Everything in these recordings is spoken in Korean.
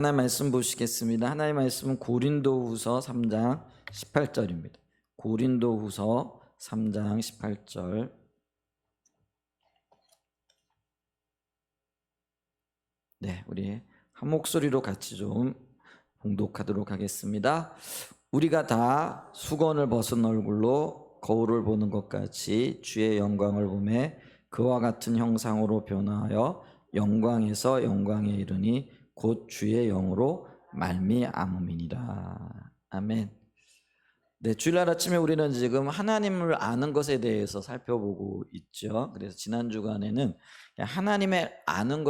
하나님 말씀 보시겠습니다. 하나님 말씀은 고린도후서 3장 18절입니다. 고린도후서 3장 18절. 네, 우리 한 목소리로 같이 좀 봉독하도록 하겠습니다. 우리가 다 수건을 벗은 얼굴로 거울을 보는 것 같이 주의 영광을 보매 그와 같은 형상으로 변화하여 영광에서 영광에 이르니 곧 주의 영으로 말미암음이니라. 아멘. 네, 주일날 아침에 우리는 지금 하나님을 아는 것에 대해서 살펴보고 있죠. 그래서 지난 주간에는 하나님을 아는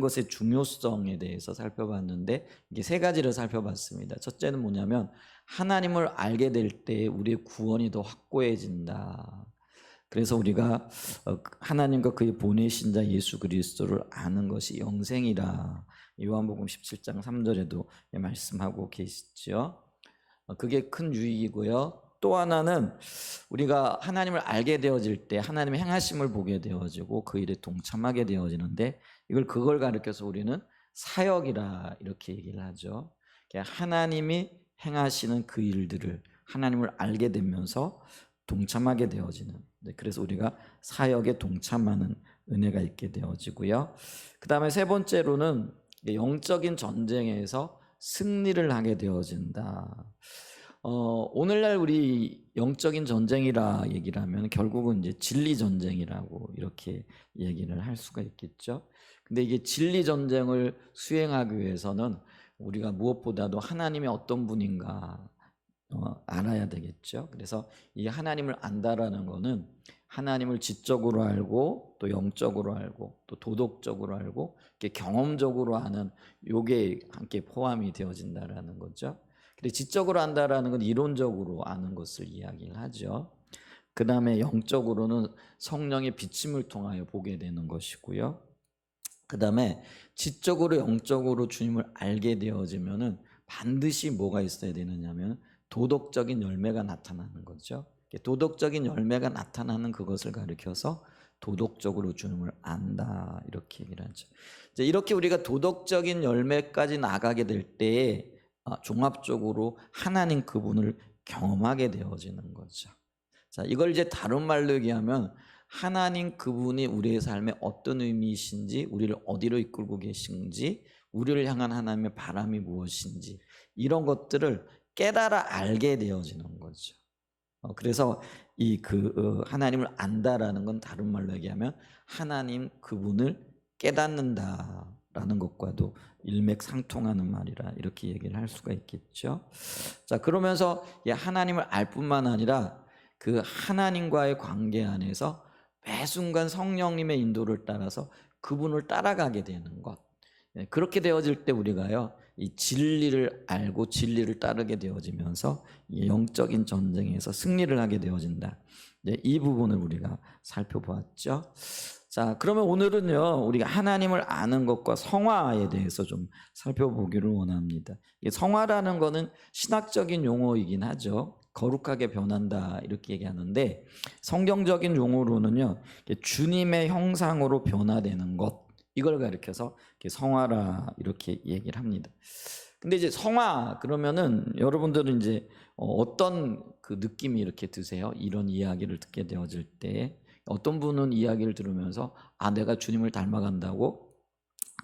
것의 중요성에 대해서 살펴봤는데, 이게 세 가지를 살펴봤습니다. 첫째는 뭐냐면 하나님을 알게 될 때 우리의 구원이 더 확고해진다. 그래서 우리가 하나님과 그의 보내신 자 예수 그리스도를 아는 것이 영생이라, 요한복음 17장 3절에도 말씀하고 계시죠. 그게 큰 유익이고요. 또 하나는 우리가 하나님을 알게 되어질 때 하나님의 행하심을 보게 되어지고 그 일에 동참하게 되어지는데, 그걸 가르쳐서 우리는 사역이라 이렇게 얘기를 하죠. 하나님이 행하시는 그 일들을 하나님을 알게 되면서 동참하게 되어지는, 그래서 우리가 사역에 동참하는 은혜가 있게 되어지고요. 그 다음에 세 번째로는 영적인 전쟁에서 승리를 하게 되어진다. 오늘날 우리 영적인 전쟁이라 얘기를 하면 결국은 이제 진리 전쟁이라고 이렇게 얘기를 할 수가 있겠죠. 근데 이게 진리 전쟁을 수행하기 위해서는 우리가 무엇보다도 하나님이 어떤 분인가 알아야 되겠죠. 그래서 이 하나님을 안다라는 거는 하나님을 지적으로 알고 또 영적으로 알고 또 도덕적으로 알고 이렇게 경험적으로 아는, 요게 함께 포함이 되어진다라는 거죠. 근데 지적으로 안다라는 건 이론적으로 아는 것을 이야기를 하죠. 그 다음에 영적으로는 성령의 비침을 통하여 보게 되는 것이고요. 그 다음에 지적으로 영적으로 주님을 알게 되어지면은 반드시 뭐가 있어야 되느냐면 도덕적인 열매가 나타나는 거죠. 도덕적인 열매가 나타나는 그것을 가리켜서 도덕적으로 주님을 안다 이렇게 얘기를 하죠. 이제 이렇게 우리가 도덕적인 열매까지 나가게 될 때에 종합적으로 하나님 그분을 경험하게 되어지는 거죠. 자, 이걸 이제 다른 말로 얘기하면 하나님 그분이 우리의 삶에 어떤 의미이신지, 우리를 어디로 이끌고 계신지, 우리를 향한 하나님의 바람이 무엇인지, 이런 것들을 깨달아 알게 되어지는 거죠. 그래서 하나님을 안다라는 건 다른 말로 얘기하면 하나님 그분을 깨닫는다라는 것과도 일맥상통하는 말이라 이렇게 얘기를 할 수가 있겠죠. 자, 그러면서 하나님을 알 뿐만 아니라 그 하나님과의 관계 안에서 매 순간 성령님의 인도를 따라서 그분을 따라가게 되는 것, 그렇게 되어질 때 우리가요 이 진리를 알고 진리를 따르게 되어지면서 영적인 전쟁에서 승리를 하게 되어진다. 이 부분을 우리가 살펴보았죠. 자, 그러면 오늘은요 우리가 하나님을 아는 것과 성화에 대해서 좀 살펴보기를 원합니다. 성화라는 거는 신학적인 용어이긴 하죠. 거룩하게 변한다 이렇게 얘기하는데, 성경적인 용어로는요 주님의 형상으로 변화되는 것, 이걸 가리켜서 성화라 이렇게 얘기를 합니다. 근데 이제 성화 그러면은 여러분들은 이제 어떤 그 느낌이 이렇게 드세요? 이런 이야기를 듣게 되어질 때 어떤 분은 이야기를 들으면서 내가 주님을 닮아간다고,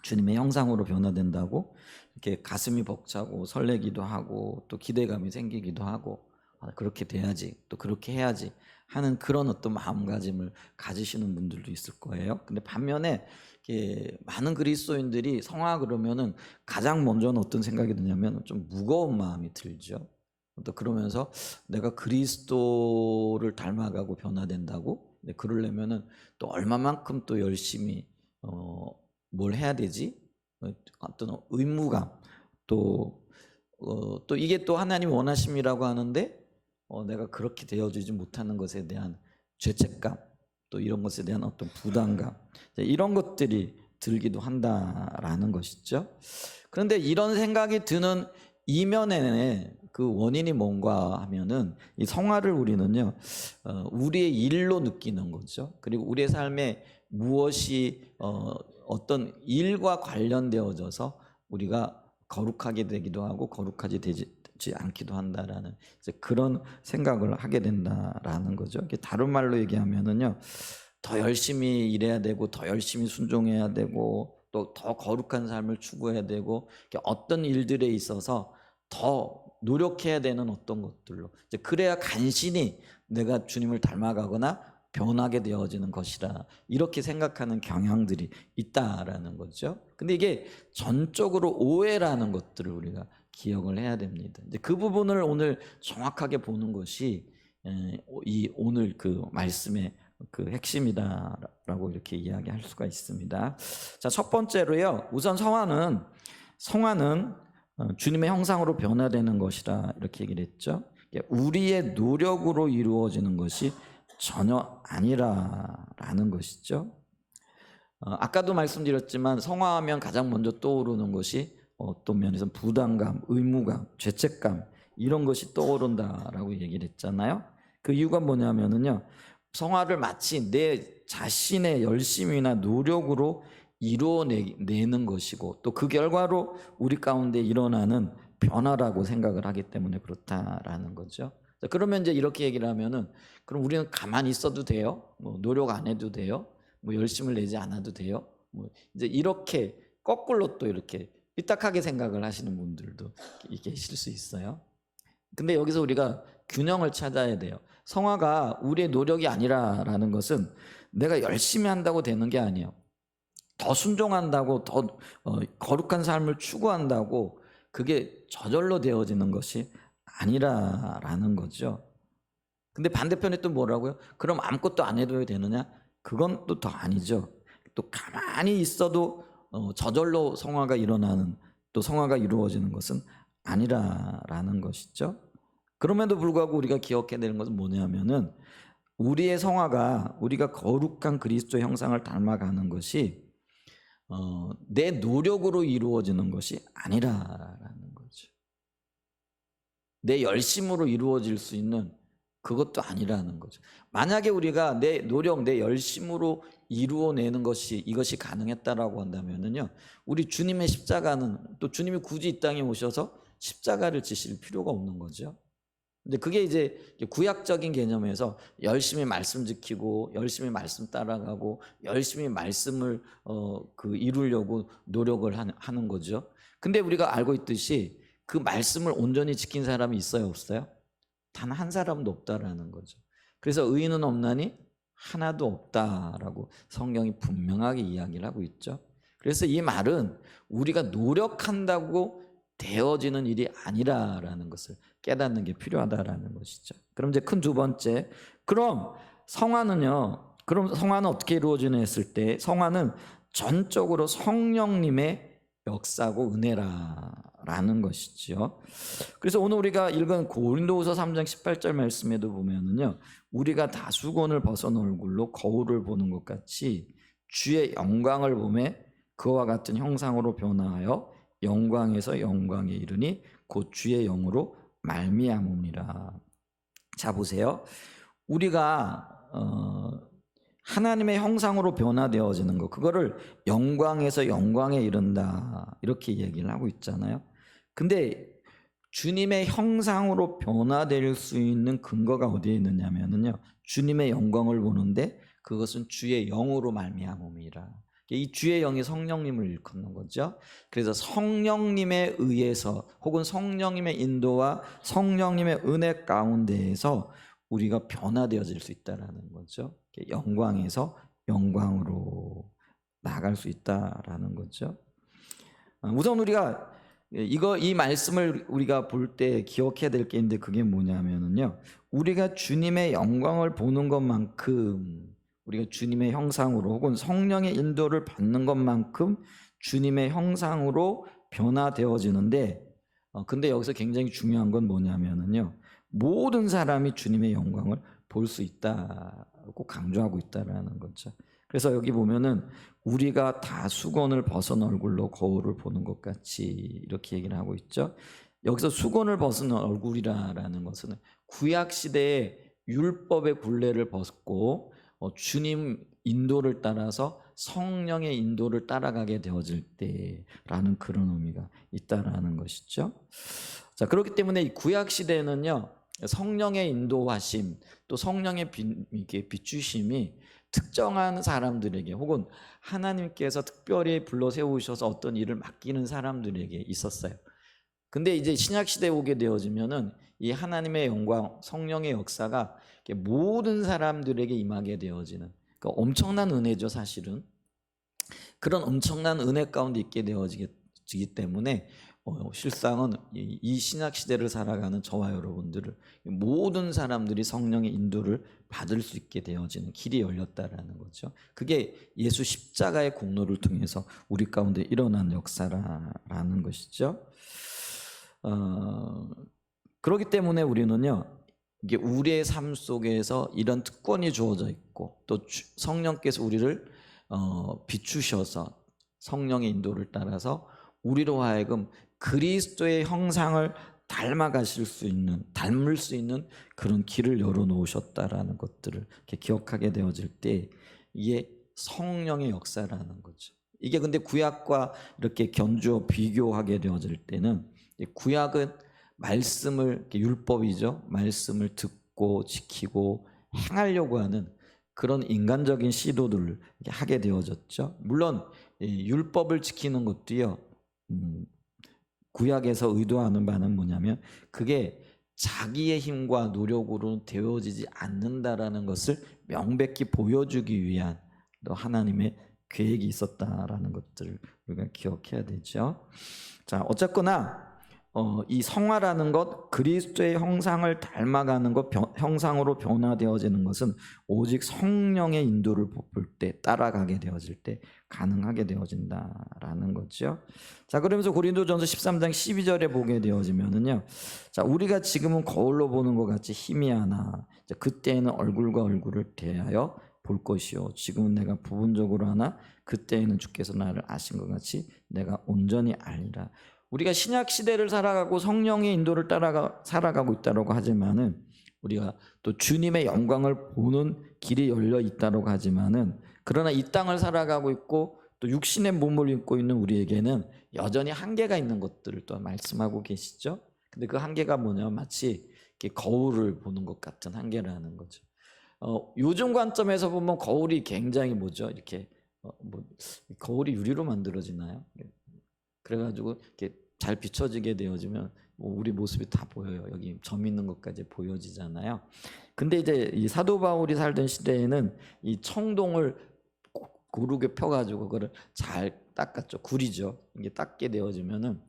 주님의 형상으로 변화된다고 이렇게 가슴이 벅차고 설레기도 하고 또 기대감이 생기기도 하고, 그렇게 돼야지, 또 그렇게 해야지 하는 그런 어떤 마음가짐을 가지시는 분들도 있을 거예요. 근데 반면에 많은 그리스도인들이 성화 그러면은 가장 먼저는 어떤 생각이 드냐면 좀 무거운 마음이 들죠. 또 그러면서 내가 그리스도를 닮아가고 변화된다고, 그러려면은 또 얼마만큼 또 열심히 뭘 해야 되지? 어떤 의무감, 또 이게 또 하나님 원하심이라고 하는데 내가 그렇게 되어주지 못하는 것에 대한 죄책감, 또 이런 것에 대한 어떤 부담감, 이런 것들이 들기도 한다라는 것이죠. 그런데 이런 생각이 드는 이면에 그 원인이 뭔가 하면은 이 성화를 우리는요 우리의 일로 느끼는 거죠. 그리고 우리의 삶에 무엇이 어떤 일과 관련되어져서 우리가 거룩하게 되기도 하고 거룩하지 되지 않기도 한다라는 그런 생각을 하게 된다라는 거죠. 다른 말로 얘기하면은요, 더 열심히 일해야 되고 더 열심히 순종해야 되고 또 더 거룩한 삶을 추구해야 되고 어떤 일들에 있어서 더 노력해야 되는 어떤 것들로 그래야 간신히 내가 주님을 닮아가거나 변하게 되어지는 것이라 이렇게 생각하는 경향들이 있다라는 거죠. 근데 이게 전적으로 오해라는 것들을 우리가 기억을 해야 됩니다. 이제 그 부분을 오늘 정확하게 보는 것이 이 오늘 그 말씀의 그 핵심이다라고 이렇게 이야기할 수가 있습니다. 자, 첫 번째로요. 우선 성화는 주님의 형상으로 변화되는 것이라 이렇게 얘기를 했죠. 우리의 노력으로 이루어지는 것이 전혀 아니라라는 것이죠. 아까도 말씀드렸지만 성화하면 가장 먼저 떠오르는 것이 어떤 면에서 부담감, 의무감, 죄책감 이런 것이 떠오른다라고 얘기를 했잖아요. 그 이유가 뭐냐면은요, 성화를 마치 내 자신의 열심이나 노력으로 이루어내는 것이고 또 그 결과로 우리 가운데 일어나는 변화라고 생각을 하기 때문에 그렇다라는 거죠. 그러면 이제 이렇게 얘기를 하면은 그럼 우리는 가만히 있어도 돼요? 뭐 노력 안 해도 돼요? 뭐 열심을 내지 않아도 돼요? 뭐 이제 이렇게 거꾸로 또 이렇게 삐딱하게 생각을 하시는 분들도 계실 수 있어요. 근데 여기서 우리가 균형을 찾아야 돼요. 성화가 우리의 노력이 아니라라는 것은 내가 열심히 한다고 되는 게 아니에요. 더 순종한다고 더 거룩한 삶을 추구한다고 그게 저절로 되어지는 것이 아니라라는 거죠. 근데 반대편에 또 뭐라고요? 그럼 아무것도 안 해도 되느냐? 그건 또 더 아니죠. 또 가만히 있어도 저절로 성화가 일어나는 또 성화가 이루어지는 것은 아니라라는 것이죠. 그럼에도 불구하고 우리가 기억해야 되는 것은 뭐냐면은 우리의 성화가 우리가 거룩한 그리스도 형상을 닮아가는 것이 내 노력으로 이루어지는 것이 아니라라는 거죠. 내 열심으로 이루어질 수 있는 그것도 아니라는 거죠. 만약에 우리가 내 노력, 내 열심으로 이루어내는 것이 이것이 가능했다라고 한다면은요, 우리 주님의 십자가는 또 주님이 굳이 이 땅에 오셔서 십자가를 지실 필요가 없는 거죠. 근데 그게 이제 구약적인 개념에서 열심히 말씀 지키고 열심히 말씀 따라가고 열심히 말씀을 이루려고 노력을 하는 거죠. 근데 우리가 알고 있듯이 그 말씀을 온전히 지킨 사람이 있어요, 없어요? 단 한 사람도 없다라는 거죠. 그래서 의인은 없나니 하나도 없다라고 성경이 분명하게 이야기를 하고 있죠. 그래서 이 말은 우리가 노력한다고 되어지는 일이 아니라라는 것을 깨닫는 게 필요하다라는 것이죠. 그럼 이제 큰 두 번째, 그럼 성화는 어떻게 이루어지냐 했을 때 성화는 전적으로 성령님의 역사고 은혜라는 것이죠. 그래서 오늘 우리가 읽은 고린도후서 3장 18절 말씀에도 보면은요, 우리가 다 수건을 벗은 얼굴로 거울을 보는 것 같이 주의 영광을 보매 그와 같은 형상으로 변화하여 영광에서 영광에 이르니 곧 주의 영으로 말미암음이라. 자, 보세요. 우리가 하나님의 형상으로 변화되어지는 것, 그거를 영광에서 영광에 이른다 이렇게 얘기를 하고 있잖아요. 근데 주님의 형상으로 변화될 수 있는 근거가 어디에 있느냐면요, 주님의 영광을 보는데 그것은 주의 영으로 말미암음이라. 이 주의 영이 성령님을 일컫는 거죠. 그래서 성령님에 의해서 혹은 성령님의 인도와 성령님의 은혜 가운데에서 우리가 변화되어질 수 있다라는 거죠. 영광에서 영광으로 나아갈 수 있다라는 거죠. 우선 우리가 이 말씀을 우리가 볼 때 기억해야 될 게 있는데 그게 뭐냐면은요, 우리가 주님의 영광을 보는 것만큼 우리가 주님의 형상으로 혹은 성령의 인도를 받는 것만큼 주님의 형상으로 변화되어지는데, 근데 여기서 굉장히 중요한 건 뭐냐면은요, 모든 사람이 주님의 영광을 볼 수 있다고 강조하고 있다라는 거죠. 그래서 여기 보면은 우리가 다 수건을 벗은 얼굴로 거울을 보는 것 같이 이렇게 얘기를 하고 있죠. 여기서 수건을 벗은 얼굴이라는 것은 구약 시대의 율법의 굴레를 벗고 주님 인도를 따라서 성령의 인도를 따라가게 되어질 때라는 그런 의미가 있다라는 것이죠. 자, 그렇기 때문에 이 구약 시대에는요, 성령의 인도하심, 또 성령의 이게 비추심이 특정한 사람들에게 혹은 하나님께서 특별히 불러 세우셔서 어떤 일을 맡기는 사람들에게 있었어요. 근데 이제 신약 시대에 오게 되어지면은 이 하나님의 영광, 성령의 역사가 모든 사람들에게 임하게 되어지는, 그러니까 엄청난 은혜죠, 사실은. 그런 엄청난 은혜 가운데 있게 되어지기 때문에 실상은 이 신약 시대를 살아가는 저와 여러분들을 모든 사람들이 성령의 인도를 받을 수 있게 되어지는 길이 열렸다라는 거죠. 그게 예수 십자가의 공로를 통해서 우리 가운데 일어난 역사라는 것이죠. 그렇기 때문에 우리는요, 이게 우리의 삶 속에서 이런 특권이 주어져 있고, 또 성령께서 우리를 비추셔서 성령의 인도를 따라서 우리로 하여금 그리스도의 형상을 닮을 수 있는 그런 길을 열어놓으셨다라는 것들을 이렇게 기억하게 되어질 때, 이게 성령의 역사라는 거죠. 이게 근데 구약과 이렇게 견주어 비교하게 되어질 때는, 구약은 말씀을, 율법이죠, 말씀을 듣고 지키고 행하려고 하는 그런 인간적인 시도들을 하게 되어졌죠. 물론 율법을 지키는 것도요, 구약에서 의도하는 바는 뭐냐면, 그게 자기의 힘과 노력으로 되어지지 않는다라는 것을 명백히 보여주기 위한 또 하나님의 계획이 있었다라는 것들을 우리가 기억해야 되죠. 자, 어쨌거나 이 성화라는 것, 그리스도의 형상을 닮아가는 것, 형상으로 변화되어지는 것은 오직 성령의 인도를 볼 때, 따라가게 되어질 때 가능하게 되어진다라는 거죠. 자, 그러면서 고린도전서 13장 12절에 보게 되어지면은요, 자, 우리가 지금은 거울로 보는 것 같이 희미하나 그때에는 얼굴과 얼굴을 대하여 볼 것이요, 지금은 내가 부분적으로 하나 그때에는 주께서 나를 아신 것 같이 내가 온전히 알리라. 우리가 신약 시대를 살아가고 성령의 인도를 따라 살아가고 있다고 하지만은, 우리가 또 주님의 영광을 보는 길이 열려 있다고 하지만은, 그러나 이 땅을 살아가고 있고 또 육신의 몸을 입고 있는 우리에게는 여전히 한계가 있는 것들을 또 말씀하고 계시죠. 근데 그 한계가 뭐냐면 마치 이렇게 거울을 보는 것 같은 한계라는 거죠. 요즘 관점에서 보면 거울이 굉장히 뭐죠? 이렇게 거울이 유리로 만들어지나요? 그래가지고 이렇게 잘 비춰지게 되어지면 우리 모습이 다 보여요. 여기 점 있는 것까지 보여지잖아요. 근데 이제 이 사도 바울이 살던 시대에는 이 청동을 고르게 펴가지고 그거를 잘 닦았죠. 구리죠. 이게 닦게 되어지면은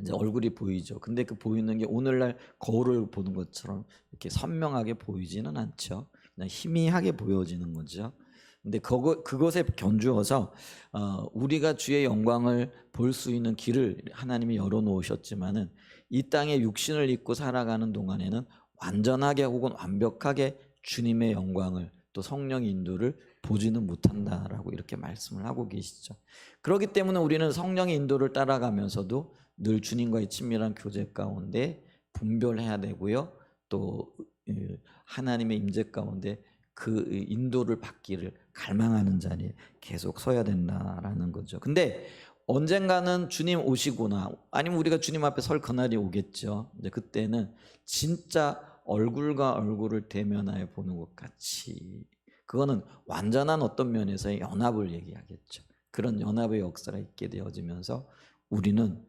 이제 얼굴이 보이죠. 근데 그 보이는 게 오늘날 거울을 보는 것처럼 이렇게 선명하게 보이지는 않죠. 그냥 희미하게 보여지는 거죠. 근데 그것에 견주어서 우리가 주의 영광을 볼 수 있는 길을 하나님이 열어놓으셨지만은, 이 땅에 육신을 입고 살아가는 동안에는 완전하게 혹은 완벽하게 주님의 영광을, 또 성령 인도를 보지는 못한다라고 이렇게 말씀을 하고 계시죠. 그렇기 때문에 우리는 성령의 인도를 따라가면서도 늘 주님과의 친밀한 교제 가운데 분별해야 되고요, 또 하나님의 임재 가운데 그 인도를 받기를 갈망하는 자리에 계속 서야 된다라는 거죠. 근데 언젠가는 주님 오시거나 아니면 우리가 주님 앞에 설 그날이 오겠죠. 이제 그때는 진짜 얼굴과 얼굴을 대면하여 보는 것 같이, 그거는 완전한 어떤 면에서의 연합을 얘기하겠죠. 그런 연합의 역사가 있게 되어지면서 우리는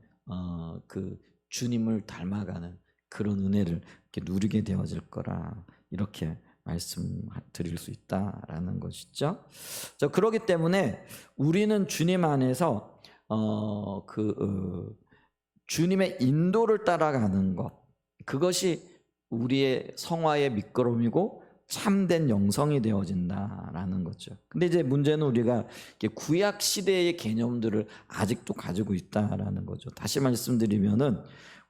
그 주님을 닮아가는 그런 은혜를 이렇게 누리게 되어질 거라, 이렇게 말씀드릴 수 있다라는 것이죠. 그렇기 때문에 우리는 주님 안에서 주님의 인도를 따라가는 것, 그것이 우리의 성화의 미끄럼이고 참된 영성이 되어진다라는 거죠. 근데 이제 문제는 우리가 구약 시대의 개념들을 아직도 가지고 있다라는 거죠. 다시 말씀드리면은,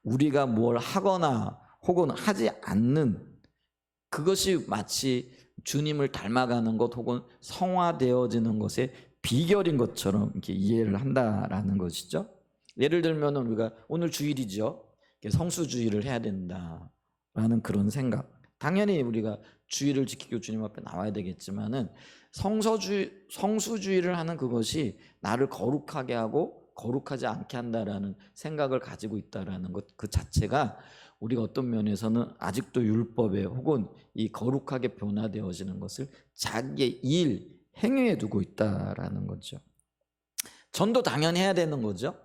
우리가 뭘 하거나 혹은 하지 않는 그것이 마치 주님을 닮아가는 것 혹은 성화되어지는 것의 비결인 것처럼 이렇게 이해를 한다라는 것이죠. 예를 들면 우리가 오늘 주일이죠. 성수주의를 해야 된다라는 그런 생각. 당연히 우리가 주의를 지키고 주님 앞에 나와야 되겠지만은 성수주의를 하는 그것이 나를 거룩하게 하고 거룩하지 않게 한다라는 생각을 가지고 있다라는 것 그 자체가 우리가 어떤 면에서는 아직도 율법에 혹은 이 거룩하게 변화되어지는 것을 자기의 일, 행위에 두고 있다라는 거죠. 전도 당연히 해야 되는 거죠.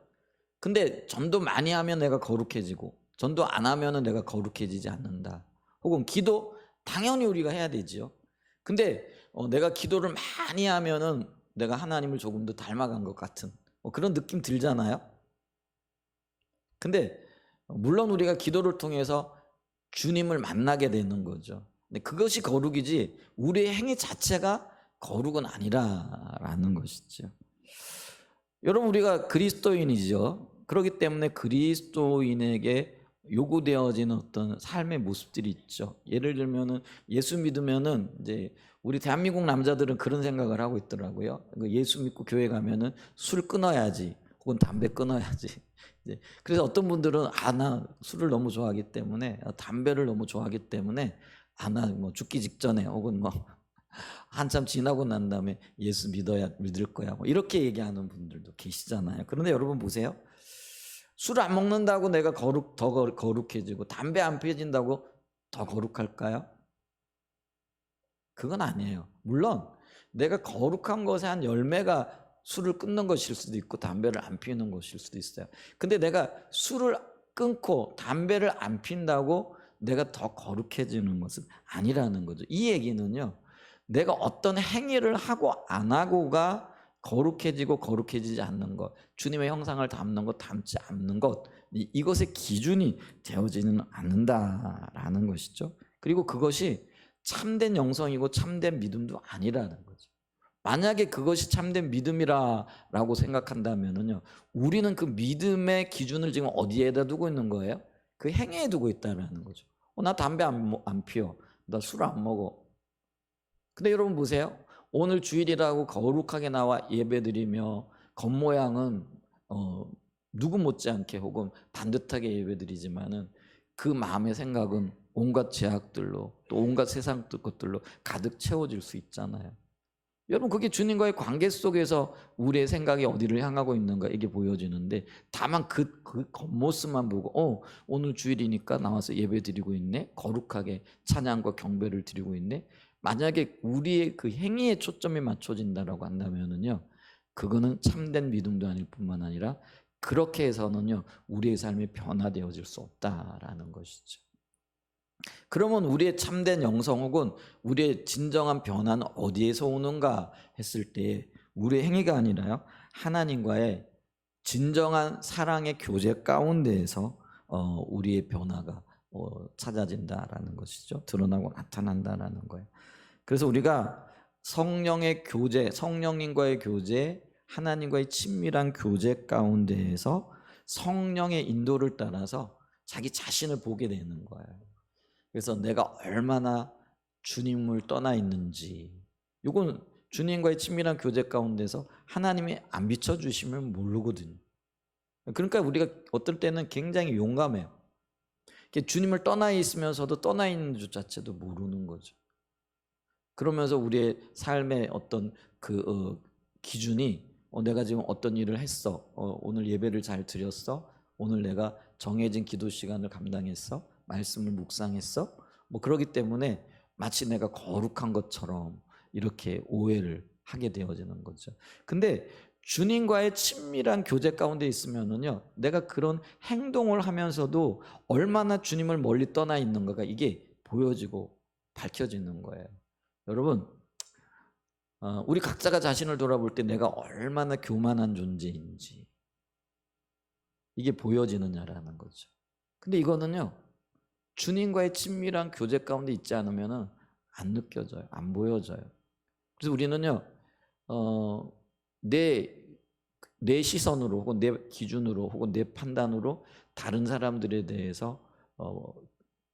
근데 전도 많이 하면 내가 거룩해지고 전도 안 하면 내가 거룩해지지 않는다. 혹은 기도 당연히 우리가 해야 되지요. 근데 내가 기도를 많이 하면은 내가 하나님을 조금 더 닮아간 것 같은 그런 느낌 들잖아요. 근데 물론 우리가 기도를 통해서 주님을 만나게 되는 거죠. 근데 그것이 거룩이지 우리의 행위 자체가 거룩은 아니라라는 것이죠. 여러분 우리가 그리스도인이죠. 그렇기 때문에 그리스도인에게 요구되어지는 어떤 삶의 모습들이 있죠. 예를 들면은 예수 믿으면은 이제 우리 대한민국 남자들은 그런 생각을 하고 있더라고요. 예수 믿고 교회 가면은 술 끊어야지, 혹은 담배 끊어야지. 그래서 어떤 분들은 나 술을 너무 좋아하기 때문에, 담배를 너무 좋아하기 때문에 나 뭐 죽기 직전에 혹은 뭐 한참 지나고 난 다음에 예수 믿을 거야. 뭐 이렇게 얘기하는 분들도 계시잖아요. 그런데 여러분 보세요. 술 안 먹는다고 내가 더 거룩해지고 담배 안 피워진다고 더 거룩할까요? 그건 아니에요. 물론 내가 거룩한 것의 한 열매가 술을 끊는 것일 수도 있고 담배를 안 피우는 것일 수도 있어요. 근데 내가 술을 끊고 담배를 안 핀다고 내가 더 거룩해지는 것은 아니라는 거죠. 이 얘기는요. 내가 어떤 행위를 하고 안 하고가 거룩해지고 거룩해지지 않는 것, 주님의 형상을 담는 것, 담지 않는 것, 이것의 기준이 되어지는 않는다라는 것이죠. 그리고 그것이 참된 영성이고 참된 믿음도 아니라는 거죠. 만약에 그것이 참된 믿음이라고 생각한다면요, 우리는 그 믿음의 기준을 지금 어디에다 두고 있는 거예요? 그 행위에 두고 있다는 거죠. 나 담배 안 피워, 나 술 안 먹어. 근데 여러분 보세요. 오늘 주일이라고 거룩하게 나와 예배드리며 겉모양은 누구 못지않게 혹은 반듯하게 예배드리지만은 그 마음의 생각은 온갖 제약들로 또 온갖 세상 것들로 가득 채워질 수 있잖아요. 여러분 그게 주님과의 관계 속에서 우리의 생각이 어디를 향하고 있는가 이게 보여지는데, 다만 그 겉모습만 보고 오늘 주일이니까 나와서 예배드리고 있네, 거룩하게 찬양과 경배를 드리고 있네, 만약에 우리의 그 행위에 초점이 맞춰진다라고 한다면은요, 그거는 참된 믿음도 아닐 뿐만 아니라 그렇게 해서는요 우리의 삶이 변화되어질 수 없다라는 것이죠. 그러면 우리의 참된 영성 혹은 우리의 진정한 변화는 어디에서 오는가 했을 때 우리의 행위가 아니라요, 하나님과의 진정한 사랑의 교제 가운데에서 우리의 변화가 찾아진다라는 것이죠. 드러나고 나타난다라는 거예요. 그래서 우리가 성령의 교제, 성령님과의 교제, 하나님과의 친밀한 교제 가운데에서 성령의 인도를 따라서 자기 자신을 보게 되는 거예요. 그래서 내가 얼마나 주님을 떠나 있는지, 이건 주님과의 친밀한 교제 가운데서 하나님이 안 비춰주시면 모르거든요. 그러니까 우리가 어떨 때는 굉장히 용감해요. 주님을 떠나 있으면서도 떠나 있는 줄 자체도 모르는 거죠. 그러면서 우리의 삶의 어떤 그 기준이 내가 지금 어떤 일을 했어, 오늘 예배를 잘 드렸어, 오늘 내가 정해진 기도 시간을 감당했어, 말씀을 묵상했어, 뭐 그러기 때문에 마치 내가 거룩한 것처럼 이렇게 오해를 하게 되어지는 거죠. 근데 주님과의 친밀한 교제 가운데 있으면은요, 내가 그런 행동을 하면서도 얼마나 주님을 멀리 떠나 있는가가 이게 보여지고 밝혀지는 거예요. 여러분, 우리 각자가 자신을 돌아볼 때 내가 얼마나 교만한 존재인지 이게 보여지느냐라는 거죠. 근데 이거는요, 주님과의 친밀한 교제 가운데 있지 않으면 안 느껴져요. 안 보여져요. 그래서 우리는요, 내 시선으로 혹은 내 기준으로 혹은 내 판단으로 다른 사람들에 대해서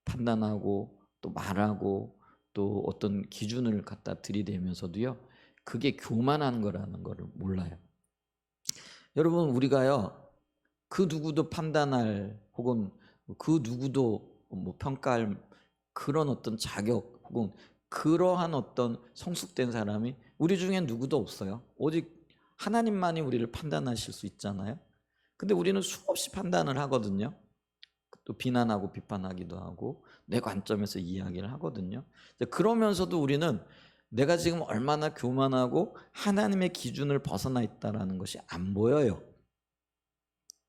판단하고 또 말하고 또 어떤 기준을 갖다 들이대면서도요, 그게 교만한 거라는 거를 몰라요. 여러분, 우리가요 그 누구도 판단할 혹은 그 누구도 뭐 평가할 그런 어떤 자격 혹은 그러한 어떤 성숙된 사람이 우리 중에 누구도 없어요. 오직 하나님만이 우리를 판단하실 수 있잖아요. 근데 우리는 수없이 판단을 하거든요. 또 비난하고 비판하기도 하고 내 관점에서 이야기를 하거든요. 그러면서도 우리는 내가 지금 얼마나 교만하고 하나님의 기준을 벗어나 있다는 것이 안 보여요.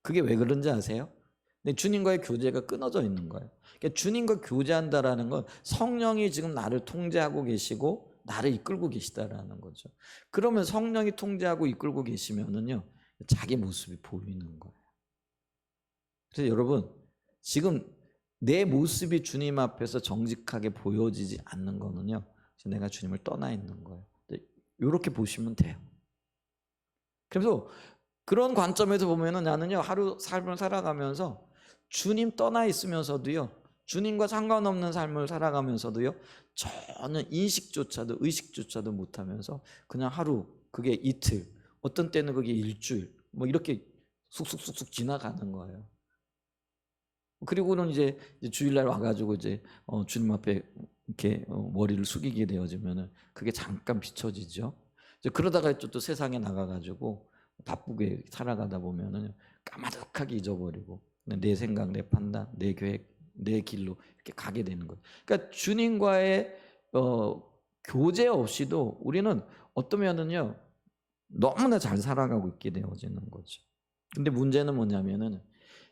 그게 왜 그런지 아세요? 주님과의 교제가 끊어져 있는 거예요. 그러니까 주님과 교제한다라는 건 성령이 지금 나를 통제하고 계시고 나를 이끌고 계시다라는 거죠. 그러면 성령이 통제하고 이끌고 계시면은요, 자기 모습이 보이는 거예요. 그래서 여러분, 지금 내 모습이 주님 앞에서 정직하게 보여지지 않는 거는요, 내가 주님을 떠나 있는 거예요. 이렇게 보시면 돼요. 그래서 그런 관점에서 보면은 나는요, 하루 삶을 살아가면서 주님 떠나 있으면서도요, 주님과 상관없는 삶을 살아가면서도요, 전혀 인식조차도 의식조차도 못하면서 그냥 하루, 그게 이틀, 어떤 때는 그게 일주일, 뭐 이렇게 쑥쑥쑥쑥 지나가는 거예요. 그리고는 이제 주일날 와가지고 이제 주님 앞에 이렇게 머리를 숙이게 되어지면은 그게 잠깐 비춰지죠. 이제 그러다가 또 세상에 나가가지고 바쁘게 살아가다 보면은 까마득하게 잊어버리고 내 생각, 내 판단, 내 계획, 내 길로 이렇게 가게 되는 거예요. 그러니까 주님과의 교제 없이도 우리는 어떠면은요 너무나 잘 살아가고 있게 되어지는 거죠. 근데 문제는 뭐냐면은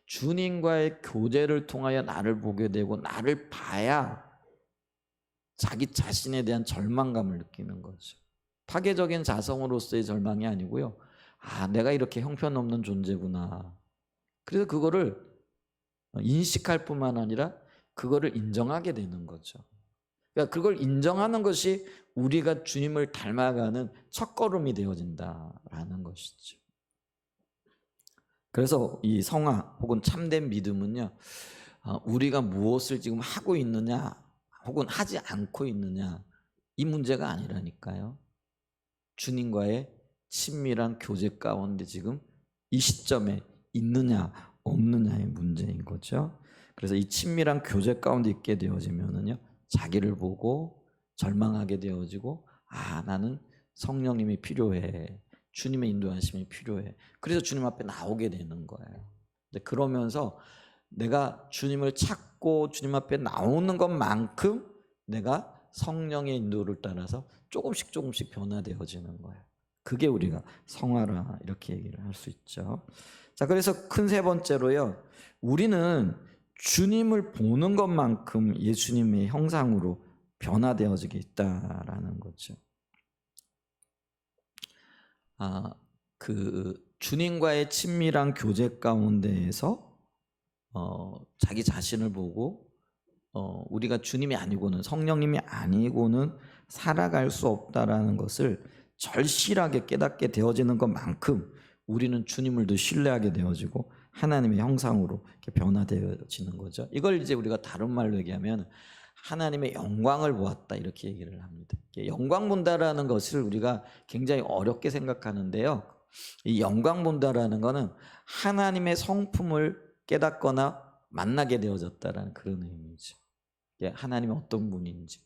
주님과의 교제를 통하여 나를 보게 되고 나를 봐야 자기 자신에 대한 절망감을 느끼는 거죠. 파괴적인 자성으로서의 절망이 아니고요. 아, 내가 이렇게 형편없는 존재구나. 그래서 그거를 인식할 뿐만 아니라 그거를 인정하게 되는 거죠. 그러니까 그걸 인정하는 것이 우리가 주님을 닮아가는 첫걸음이 되어진다라는 것이죠. 그래서 이 성화 혹은 참된 믿음은요, 우리가 무엇을 지금 하고 있느냐 혹은 하지 않고 있느냐 이 문제가 아니라니까요. 주님과의 친밀한 교제 가운데 지금 이 시점에 있느냐 없느냐의 문제인 거죠. 그래서 이 친밀한 교제 가운데 있게 되어지면은요, 자기를 보고 절망하게 되어지고, 아, 나는 성령님이 필요해. 주님의 인도하심이 필요해. 그래서 주님 앞에 나오게 되는 거예요. 그러면서 내가 주님을 찾고 주님 앞에 나오는 것만큼 내가 성령의 인도를 따라서 조금씩 변화되어지는 거예요. 그게 우리가 성화라 이렇게 얘기를 할 수 있죠. 자, 그래서 큰 세 번째로요, 우리는 주님을 보는 것만큼 예수님의 형상으로 변화되어지게 있다라는 거죠. 그 주님과의 친밀한 교제 가운데에서 자기 자신을 보고 우리가 주님이 아니고는, 성령님이 아니고는 살아갈 수 없다라는 것을 절실하게 깨닫게 되어지는 것만큼 우리는 주님을 더 신뢰하게 되어지고 하나님의 형상으로 이렇게 변화되어지는 거죠. 이걸 이제 우리가 다른 말로 얘기하면 하나님의 영광을 보았다 이렇게 얘기를 합니다. 영광 본다라는 것을 우리가 굉장히 어렵게 생각하는데요, 이 영광 본다라는 것은 하나님의 성품을 깨닫거나 만나게 되어졌다라는 그런 의미죠. 하나님이 어떤 분인지,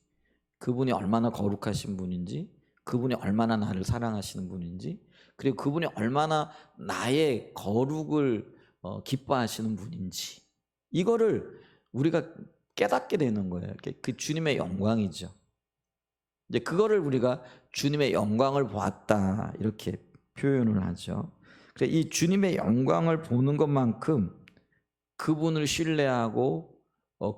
그분이 얼마나 거룩하신 분인지, 그분이 얼마나 나를 사랑하시는 분인지, 그리고 그분이 얼마나 나의 거룩을 기뻐하시는 분인지, 이거를 우리가 깨닫게 되는 거예요. 그 주님의 영광이죠. 이제 그거를 우리가 주님의 영광을 보았다 이렇게 표현을 하죠. 그래서 이 주님의 영광을 보는 것만큼 그분을 신뢰하고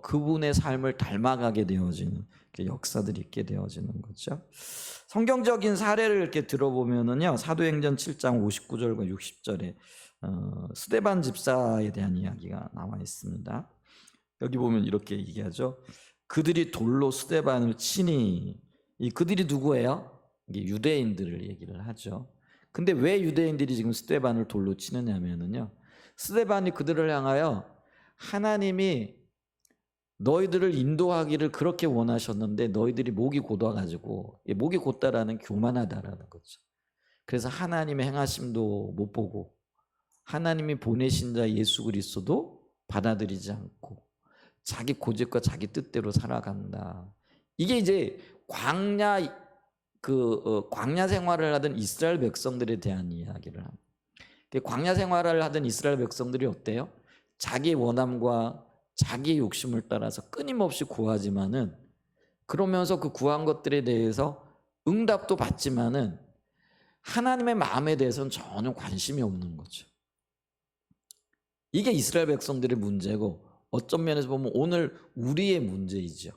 그분의 삶을 닮아가게 되어지는 역사들이 있게 되어지는 거죠. 성경적인 사례를 이렇게 들어보면은요, 사도행전 7장 59절과 60절에 스데반 집사에 대한 이야기가 나와 있습니다. 여기 보면 이렇게 얘기하죠. 그들이 돌로 스데반을 치니, 이 그들이 누구예요? 이게 유대인들을 얘기를 하죠. 근데 왜 유대인들이 지금 스데반을 돌로 치느냐면요, 스데반이 그들을 향하여 하나님이 너희들을 인도하기를 그렇게 원하셨는데 너희들이 목이 곧아가지고, 목이 곧다라는 교만하다라는 거죠. 그래서 하나님의 행하심도 못 보고 하나님이 보내신 자 예수 그리스도도 받아들이지 않고 자기 고집과 자기 뜻대로 살아간다. 이게 이제 광야 생활을 하던 이스라엘 백성들에 대한 이야기를 합니다. 광야 생활을 하던 이스라엘 백성들이 어때요? 자기 원함과 자기 욕심을 따라서 끊임없이 구하지만은, 그러면서 그 구한 것들에 대해서 응답도 받지만은 하나님의 마음에 대해서는 전혀 관심이 없는 거죠. 이게 이스라엘 백성들의 문제고, 어떤 면에서 보면 오늘 우리의 문제이죠.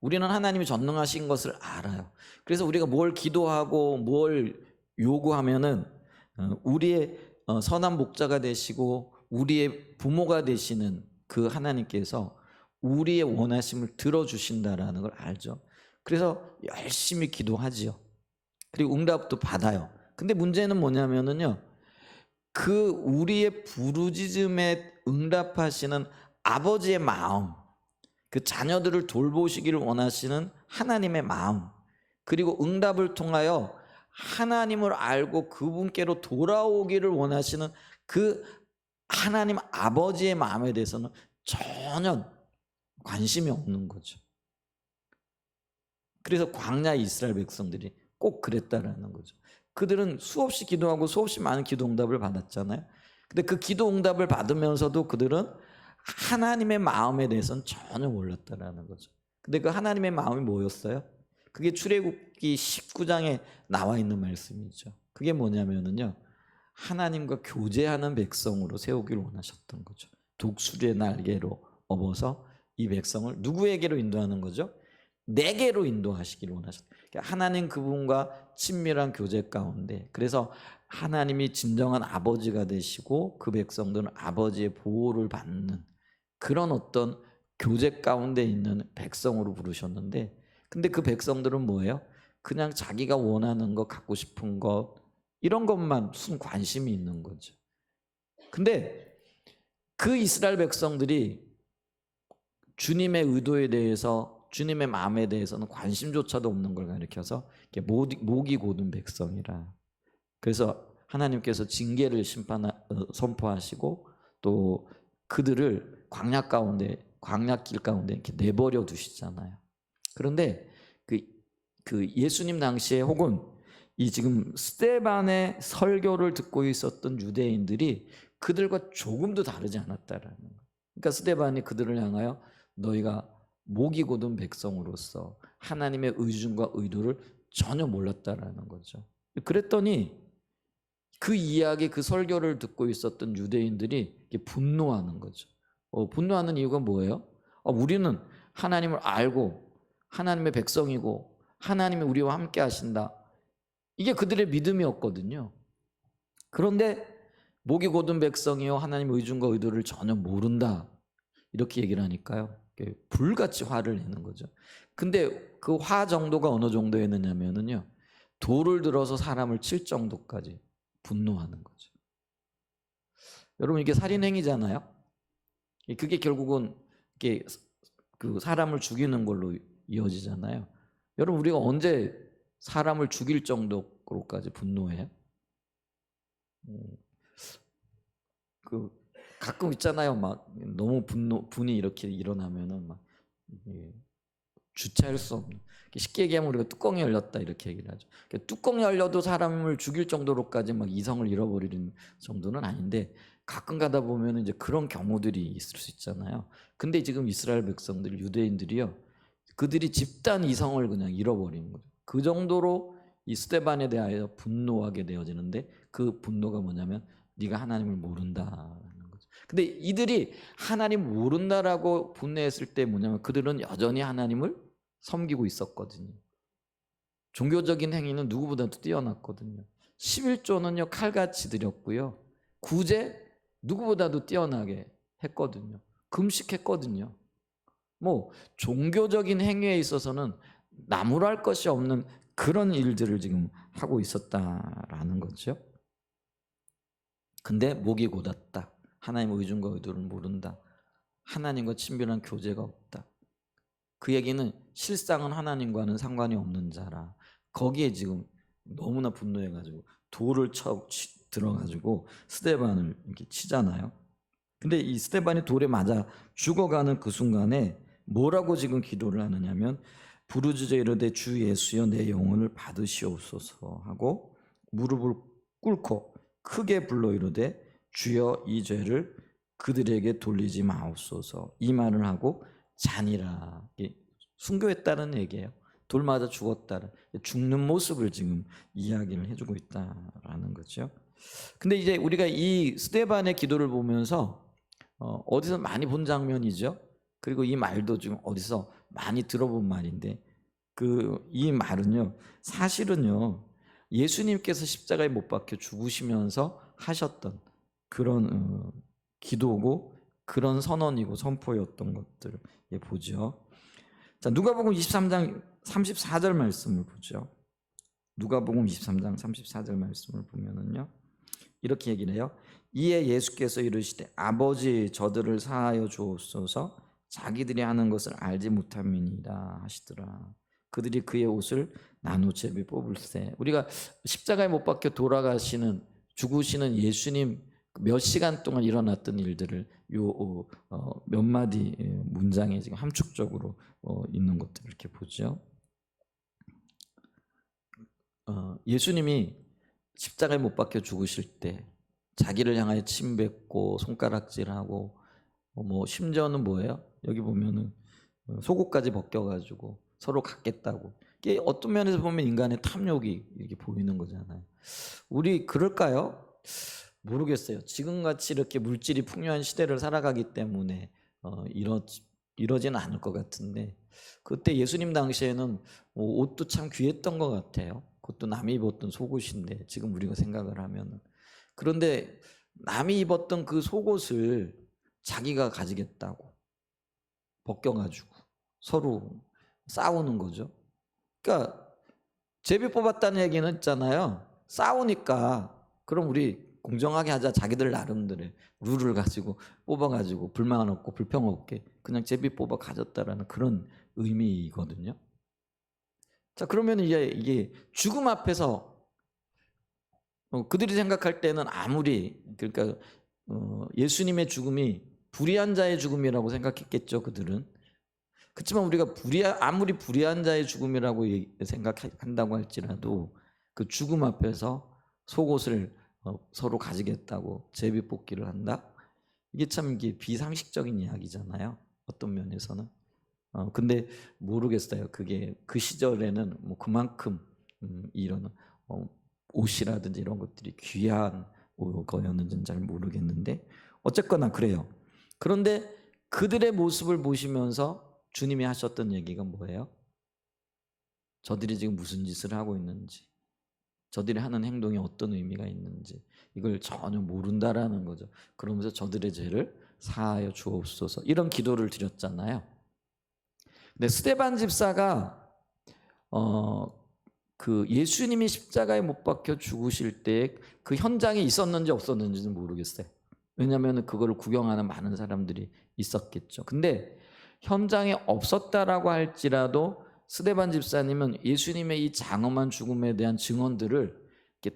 우리는 하나님이 전능하신 것을 알아요. 그래서 우리가 뭘 기도하고 뭘 요구하면은 우리의 선한 목자가 되시고 우리의 부모가 되시는 그 하나님께서 우리의 원하심을 들어주신다라는 걸 알죠. 그래서 열심히 기도하지요. 그리고 응답도 받아요. 근데 문제는 뭐냐면은요, 그 우리의 부르짖음에 응답하시는 아버지의 마음, 그 자녀들을 돌보시기를 원하시는 하나님의 마음, 그리고 응답을 통하여 하나님을 알고 그분께로 돌아오기를 원하시는 그 하나님 아버지의 마음에 대해서는 전혀 관심이 없는 거죠. 그래서 광야 이스라엘 백성들이 꼭 그랬다라는 거죠. 그들은 수없이 기도하고 수없이 많은 기도 응답을 받았잖아요. 근데 그 기도 응답을 받으면서도 그들은 하나님의 마음에 대해서는 전혀 몰랐다라는 거죠. 근데 그 하나님의 마음이 뭐였어요? 그게 출애굽기 19장에 나와 있는 말씀이죠. 그게 뭐냐면은요, 하나님과 교제하는 백성으로 세우기를 원하셨던 거죠. 독수리의 날개로 업어서 이 백성을 누구에게로 인도하는 거죠? 내게로 인도하시기를 원하셨다. 하나님 그분과 친밀한 교제 가운데, 그래서 하나님이 진정한 아버지가 되시고 그 백성들은 아버지의 보호를 받는 그런 어떤 교제 가운데 있는 백성으로 부르셨는데, 근데 그 백성들은 뭐예요? 그냥 자기가 원하는 것, 갖고 싶은 것, 이런 것만 무슨 관심이 있는 거죠. 근데 그 이스라엘 백성들이 주님의 의도에 대해서, 주님의 마음에 대해서는 관심조차도 없는 걸 가리켜서 목이 고든 백성이라. 그래서 하나님께서 징계를 선포하시고 또 그들을 광야길 가운데 이렇게 내버려 두시잖아요. 그런데 그 예수님 당시에, 혹은 이 지금 스데반의 설교를 듣고 있었던 유대인들이 그들과 조금도 다르지 않았다라는 거예요. 그러니까 스데반이 그들을 향하여 너희가 목이 고든 백성으로서 하나님의 의중과 의도를 전혀 몰랐다라는 거죠. 그랬더니 그 이야기, 그 설교를 듣고 있었던 유대인들이 분노하는 거죠. 분노하는 이유가 뭐예요? 우리는 하나님을 알고 하나님의 백성이고 하나님이 우리와 함께 하신다. 이게 그들의 믿음이었거든요. 그런데 목이 고든 백성이요 하나님의 의중과 의도를 전혀 모른다, 이렇게 얘기를 하니까요, 불같이 화를 내는 거죠. 근데 그 화 정도가 어느 정도였느냐면요, 돌을 들어서 사람을 칠 정도까지 분노하는 거죠. 여러분, 이게 살인행위잖아요. 그게 결국은 이게 그 사람을 죽이는 걸로 이어지잖아요. 여러분, 우리가 언제 사람을 죽일 정도로까지 분노해요? 그 가끔 있잖아요. 막 너무 분이 이렇게 일어나면은 막 주체할 수 없는, 쉽게 얘기하면 우리가 뚜껑이 열렸다 이렇게 얘기를 하죠. 뚜껑이 열려도 사람을 죽일 정도로까지 막 이성을 잃어버리는 정도는 아닌데, 가끔 가다 보면 이제 그런 경우들이 있을 수 있잖아요. 근데 지금 이스라엘 백성들, 유대인들이요, 그들이 집단 이성을 그냥 잃어버리는 거죠. 그 정도로 이 스데반에 대하여 분노하게 되어지는데, 그 분노가 뭐냐면 네가 하나님을 모른다라는 거죠. 근데 이들이 하나님 모른다라고 분노했을 때 뭐냐면, 그들은 여전히 하나님을 섬기고 있었거든요. 종교적인 행위는 누구보다도 뛰어났거든요. 11조는요 칼같이 드렸고요, 구제 누구보다도 뛰어나게 했거든요. 금식했거든요. 뭐 종교적인 행위에 있어서는 나무랄 것이 없는 그런 일들을 지금 하고 있었다라는 거죠. 근데 목이 곧았다. 하나님의 의중과 의도를 모른다. 하나님과 친밀한 교제가 없다. 그 얘기는 실상은 하나님과는 상관이 없는 자라. 거기에 지금 너무나 분노해가지고 돌을 들어가지고 스데반을 이렇게 치잖아요. 근데 이 스데반이 돌에 맞아 죽어가는 그 순간에 뭐라고 지금 기도를 하느냐면, 부르짖어 이르되 주 예수여 내 영혼을 받으시옵소서 하고 무릎을 꿇고 크게 불러 이르되 주여 이 죄를 그들에게 돌리지 마옵소서. 이 말을 하고 자니라. 순교했다는 얘기예요. 돌 맞아 죽었다는, 죽는 모습을 지금 이야기를 해주고 있다라는 거죠. 근데 이제 우리가 이 스데반의 기도를 보면서 어디서 많이 본 장면이죠. 그리고 이 말도 지금 어디서 많이 들어본 말인데, 이 말은요 사실은요 예수님께서 십자가에 못 박혀 죽으시면서 하셨던 그런 기도고 그런 선언이고 선포였던 것들을 보죠. 자, 누가복음 23장 34절 말씀을 보죠. 누가복음 23장 34절 말씀을 보면은요 이렇게 얘기를 해요. 이에 예수께서 이르시되 아버지 저들을 사하여 주옵소서 자기들이 하는 것을 알지 못함이니이다 하시더라. 그들이 그의 옷을 나누 제비 뽑을세. 우리가 십자가에 못 박혀 돌아가시는 죽으시는 예수님 몇 시간 동안 일어났던 일들을 몇 마디 문장에 지금 함축적으로 있는 것들을 이렇게 보죠. 예수님이 십자가에 못 박혀 죽으실 때 자기를 향하여 침 뱉고 손가락질하고 심지어는 뭐예요? 여기 보면은 속옷까지 벗겨가지고 서로 갖겠다고. 이게 어떤 면에서 보면 인간의 탐욕이 이렇게 보이는 거잖아요. 우리 그럴까요? 모르겠어요. 지금같이 이렇게 물질이 풍요한 시대를 살아가기 때문에 이러지는 않을 것 같은데, 그때 예수님 당시에는 옷도 참 귀했던 것 같아요. 그것도 남이 입었던 속옷인데 지금 우리가 생각을 하면은. 그런데 남이 입었던 그 속옷을 자기가 가지겠다고 벗겨가지고 서로 싸우는 거죠. 그러니까 제비 뽑았다는 얘기는 있잖아요. 싸우니까 그럼 우리 공정하게 하자. 자기들 나름대로의 룰을 가지고 뽑아가지고 불만 없고 불평 없게 그냥 제비 뽑아 가졌다라는 그런 의미거든요. 자, 그러면 이게 죽음 앞에서 그들이 생각할 때는 아무리 그러니까 예수님의 죽음이 불의한 자의 죽음이라고 생각했겠죠. 그들은. 그렇지만 우리가 아무리 불의한 자의 죽음이라고 생각한다고 할지라도 그 죽음 앞에서 속옷을 서로 가지겠다고 제비 뽑기를 한다. 이게 참 비상식적인 이야기잖아요. 어떤 면에서는. 근데 모르겠어요. 그게 그 시절에는 뭐 그만큼 이런 옷이라든지 이런 것들이 귀한 거였는지는 잘 모르겠는데 어쨌거나 그래요. 그런데 그들의 모습을 보시면서 주님이 하셨던 얘기가 뭐예요? 저들이 지금 무슨 짓을 하고 있는지, 저들이 하는 행동이 어떤 의미가 있는지 이걸 전혀 모른다라는 거죠. 그러면서 저들의 죄를 사하여 주옵소서 이런 기도를 드렸잖아요. 근데 스데반 집사가 그 예수님이 십자가에 못 박혀 죽으실 때 그 현장에 있었는지 없었는지는 모르겠어요. 왜냐하면 그거를 구경하는 많은 사람들이 있었겠죠. 근데 현장에 없었다라고 할지라도 스데반 집사님은 예수님의 이 장엄한 죽음에 대한 증언들을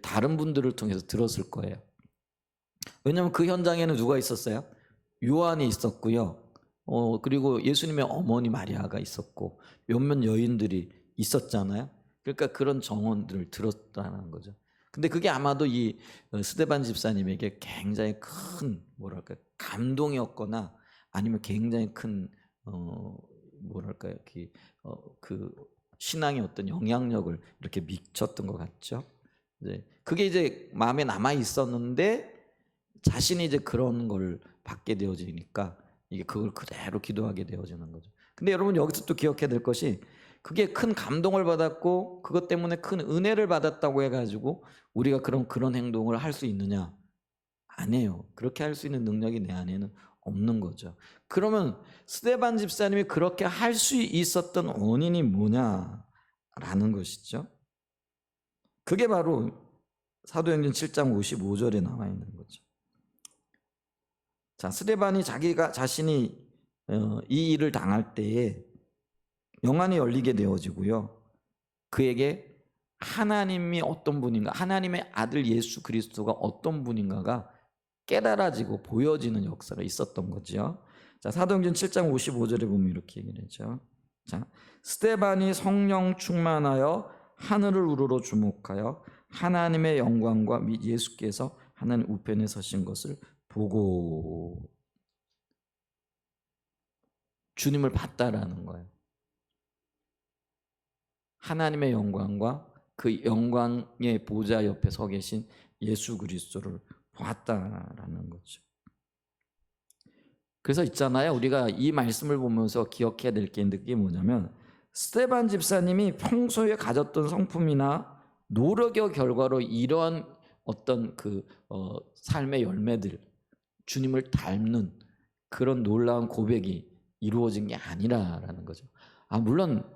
다른 분들을 통해서 들었을 거예요. 왜냐하면 그 현장에는 누가 있었어요? 요한이 있었고요. 그리고 예수님의 어머니 마리아가 있었고 몇몇 여인들이 있었잖아요. 그러니까 그런 정언들을 들었다는 거죠. 근데 그게 아마도 이 스데반 집사님에게 굉장히 큰 감동이었거나 아니면 굉장히 큰 그 신앙의 어떤 영향력을 이렇게 미쳤던 것 같죠. 그게 이제 마음에 남아 있었는데 자신이 이제 그런 걸 받게 되어지니까 이게 그걸 그대로 기도하게 되어지는 거죠. 근데 여러분 여기서 또 기억해야 될 것이 그게 큰 감동을 받았고 그것 때문에 큰 은혜를 받았다고 해가지고 우리가 그런 행동을 할 수 있느냐? 아니에요. 그렇게 할 수 있는 능력이 내 안에는 없는 거죠. 그러면 스데반 집사님이 그렇게 할 수 있었던 원인이 뭐냐라는 것이죠. 그게 바로 사도행전 7장 55절에 나와 있는 거죠. 자, 스데반이 자신이 이 일을 당할 때에 영안이 열리게 되어지고요. 그에게 하나님이 어떤 분인가, 하나님의 아들 예수 그리스도가 어떤 분인가가 깨달아지고 보여지는 역사가 있었던 거죠. 자, 사도행전 7장 55절에 보면 이렇게 얘기를 하죠. 자, 스데반이 성령 충만하여 하늘을 우러러 주목하여 하나님의 영광과 및 예수께서 하나님 우편에 서신 것을 보고 주님을 봤다라는 거예요. 하나님의 영광과 그 영광의 보좌 옆에 서 계신 예수 그리스도를 봤다라는 거죠. 그래서 있잖아요. 우리가 이 말씀을 보면서 기억해야 될 게 뭐냐면 스데반 집사님이 평소에 가졌던 성품이나 노력의 결과로 이러한 어떤 삶의 열매들, 주님을 닮는 그런 놀라운 고백이 이루어진 게 아니라라는 거죠. 물론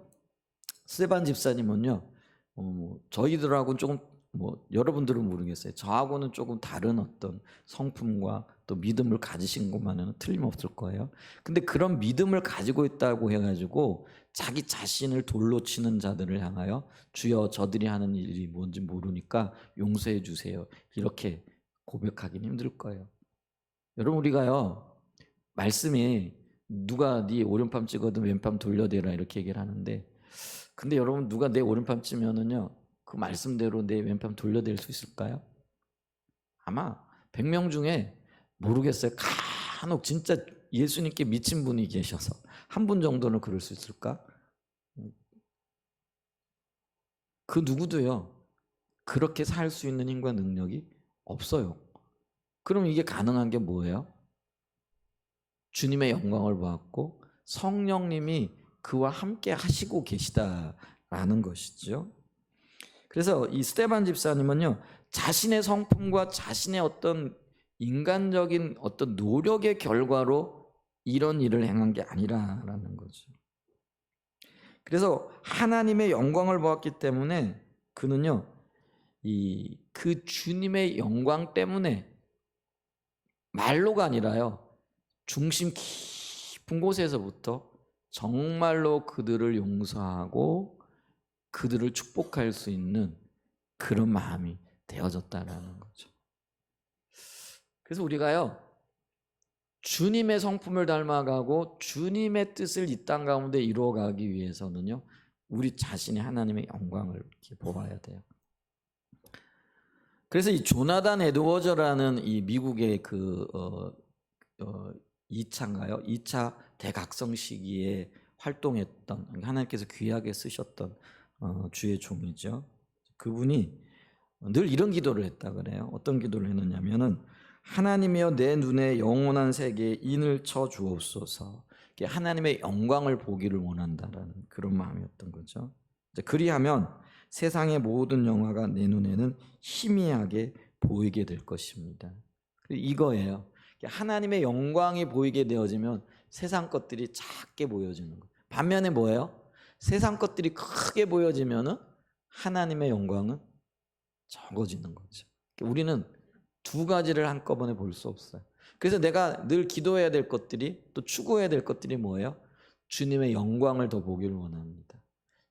스데반 집사님은요, 저희들하고는 조금 여러분들은 모르겠어요. 저하고는 조금 다른 어떤 성품과 또 믿음을 가지신 것만은 틀림없을 거예요. 근데 그런 믿음을 가지고 있다고 해가지고 자기 자신을 돌로 치는 자들을 향하여 주여 저들이 하는 일이 뭔지 모르니까 용서해 주세요. 이렇게 고백하기는 힘들 거예요. 여러분 우리가요 말씀이 누가 네 오른팔 찍어도 왼팔 돌려대라 이렇게 얘기를 하는데 근데 여러분 누가 내 오른팔 찌면은요 그 말씀대로 내 왼팔 돌려댈 수 있을까요? 아마 100명 중에 모르겠어요. 간혹 진짜 예수님께 미친 분이 계셔서 한 분 정도는 그럴 수 있을까? 그 누구도요 그렇게 살 수 있는 힘과 능력이 없어요. 그럼 이게 가능한 게 뭐예요? 주님의 영광을 보았고 성령님이 그와 함께 하시고 계시다라는 것이죠. 그래서 이 스데반 집사님은요 자신의 성품과 자신의 어떤 인간적인 어떤 노력의 결과로 이런 일을 행한 게 아니라라는 거죠. 그래서 하나님의 영광을 보았기 때문에 그는요 그 주님의 영광 때문에 말로가 아니라요 중심 깊은 곳에서부터 정말로 그들을 용서하고 그들을 축복할 수 있는 그런 마음이 되어졌다라는 거죠. 그래서 우리가요 주님의 성품을 닮아가고 주님의 뜻을 이 땅 가운데 이루어가기 위해서는요 우리 자신이 하나님의 영광을 이렇게 보아야 돼요. 그래서 이 조나단 에드워즈라는 이 미국의 2차인가요? 2차 대각성 시기에 활동했던 하나님께서 귀하게 쓰셨던 주의 종이죠. 그분이 늘 이런 기도를 했다 그래요. 어떤 기도를 했느냐면은 하나님이여 내 눈에 영원한 세계에 인을 쳐 주옵소서. 하나님의 영광을 보기를 원한다라는 그런 마음이었던 거죠. 그리하면 세상의 모든 영화가 내 눈에는 희미하게 보이게 될 것입니다. 이거예요. 하나님의 영광이 보이게 되어지면 세상 것들이 작게 보여지는 거예요. 반면에 뭐예요? 세상 것들이 크게 보여지면은 하나님의 영광은 적어지는 거죠. 우리는 두 가지를 한꺼번에 볼 수 없어요. 그래서 내가 늘 기도해야 될 것들이 또 추구해야 될 것들이 뭐예요? 주님의 영광을 더 보기를 원합니다.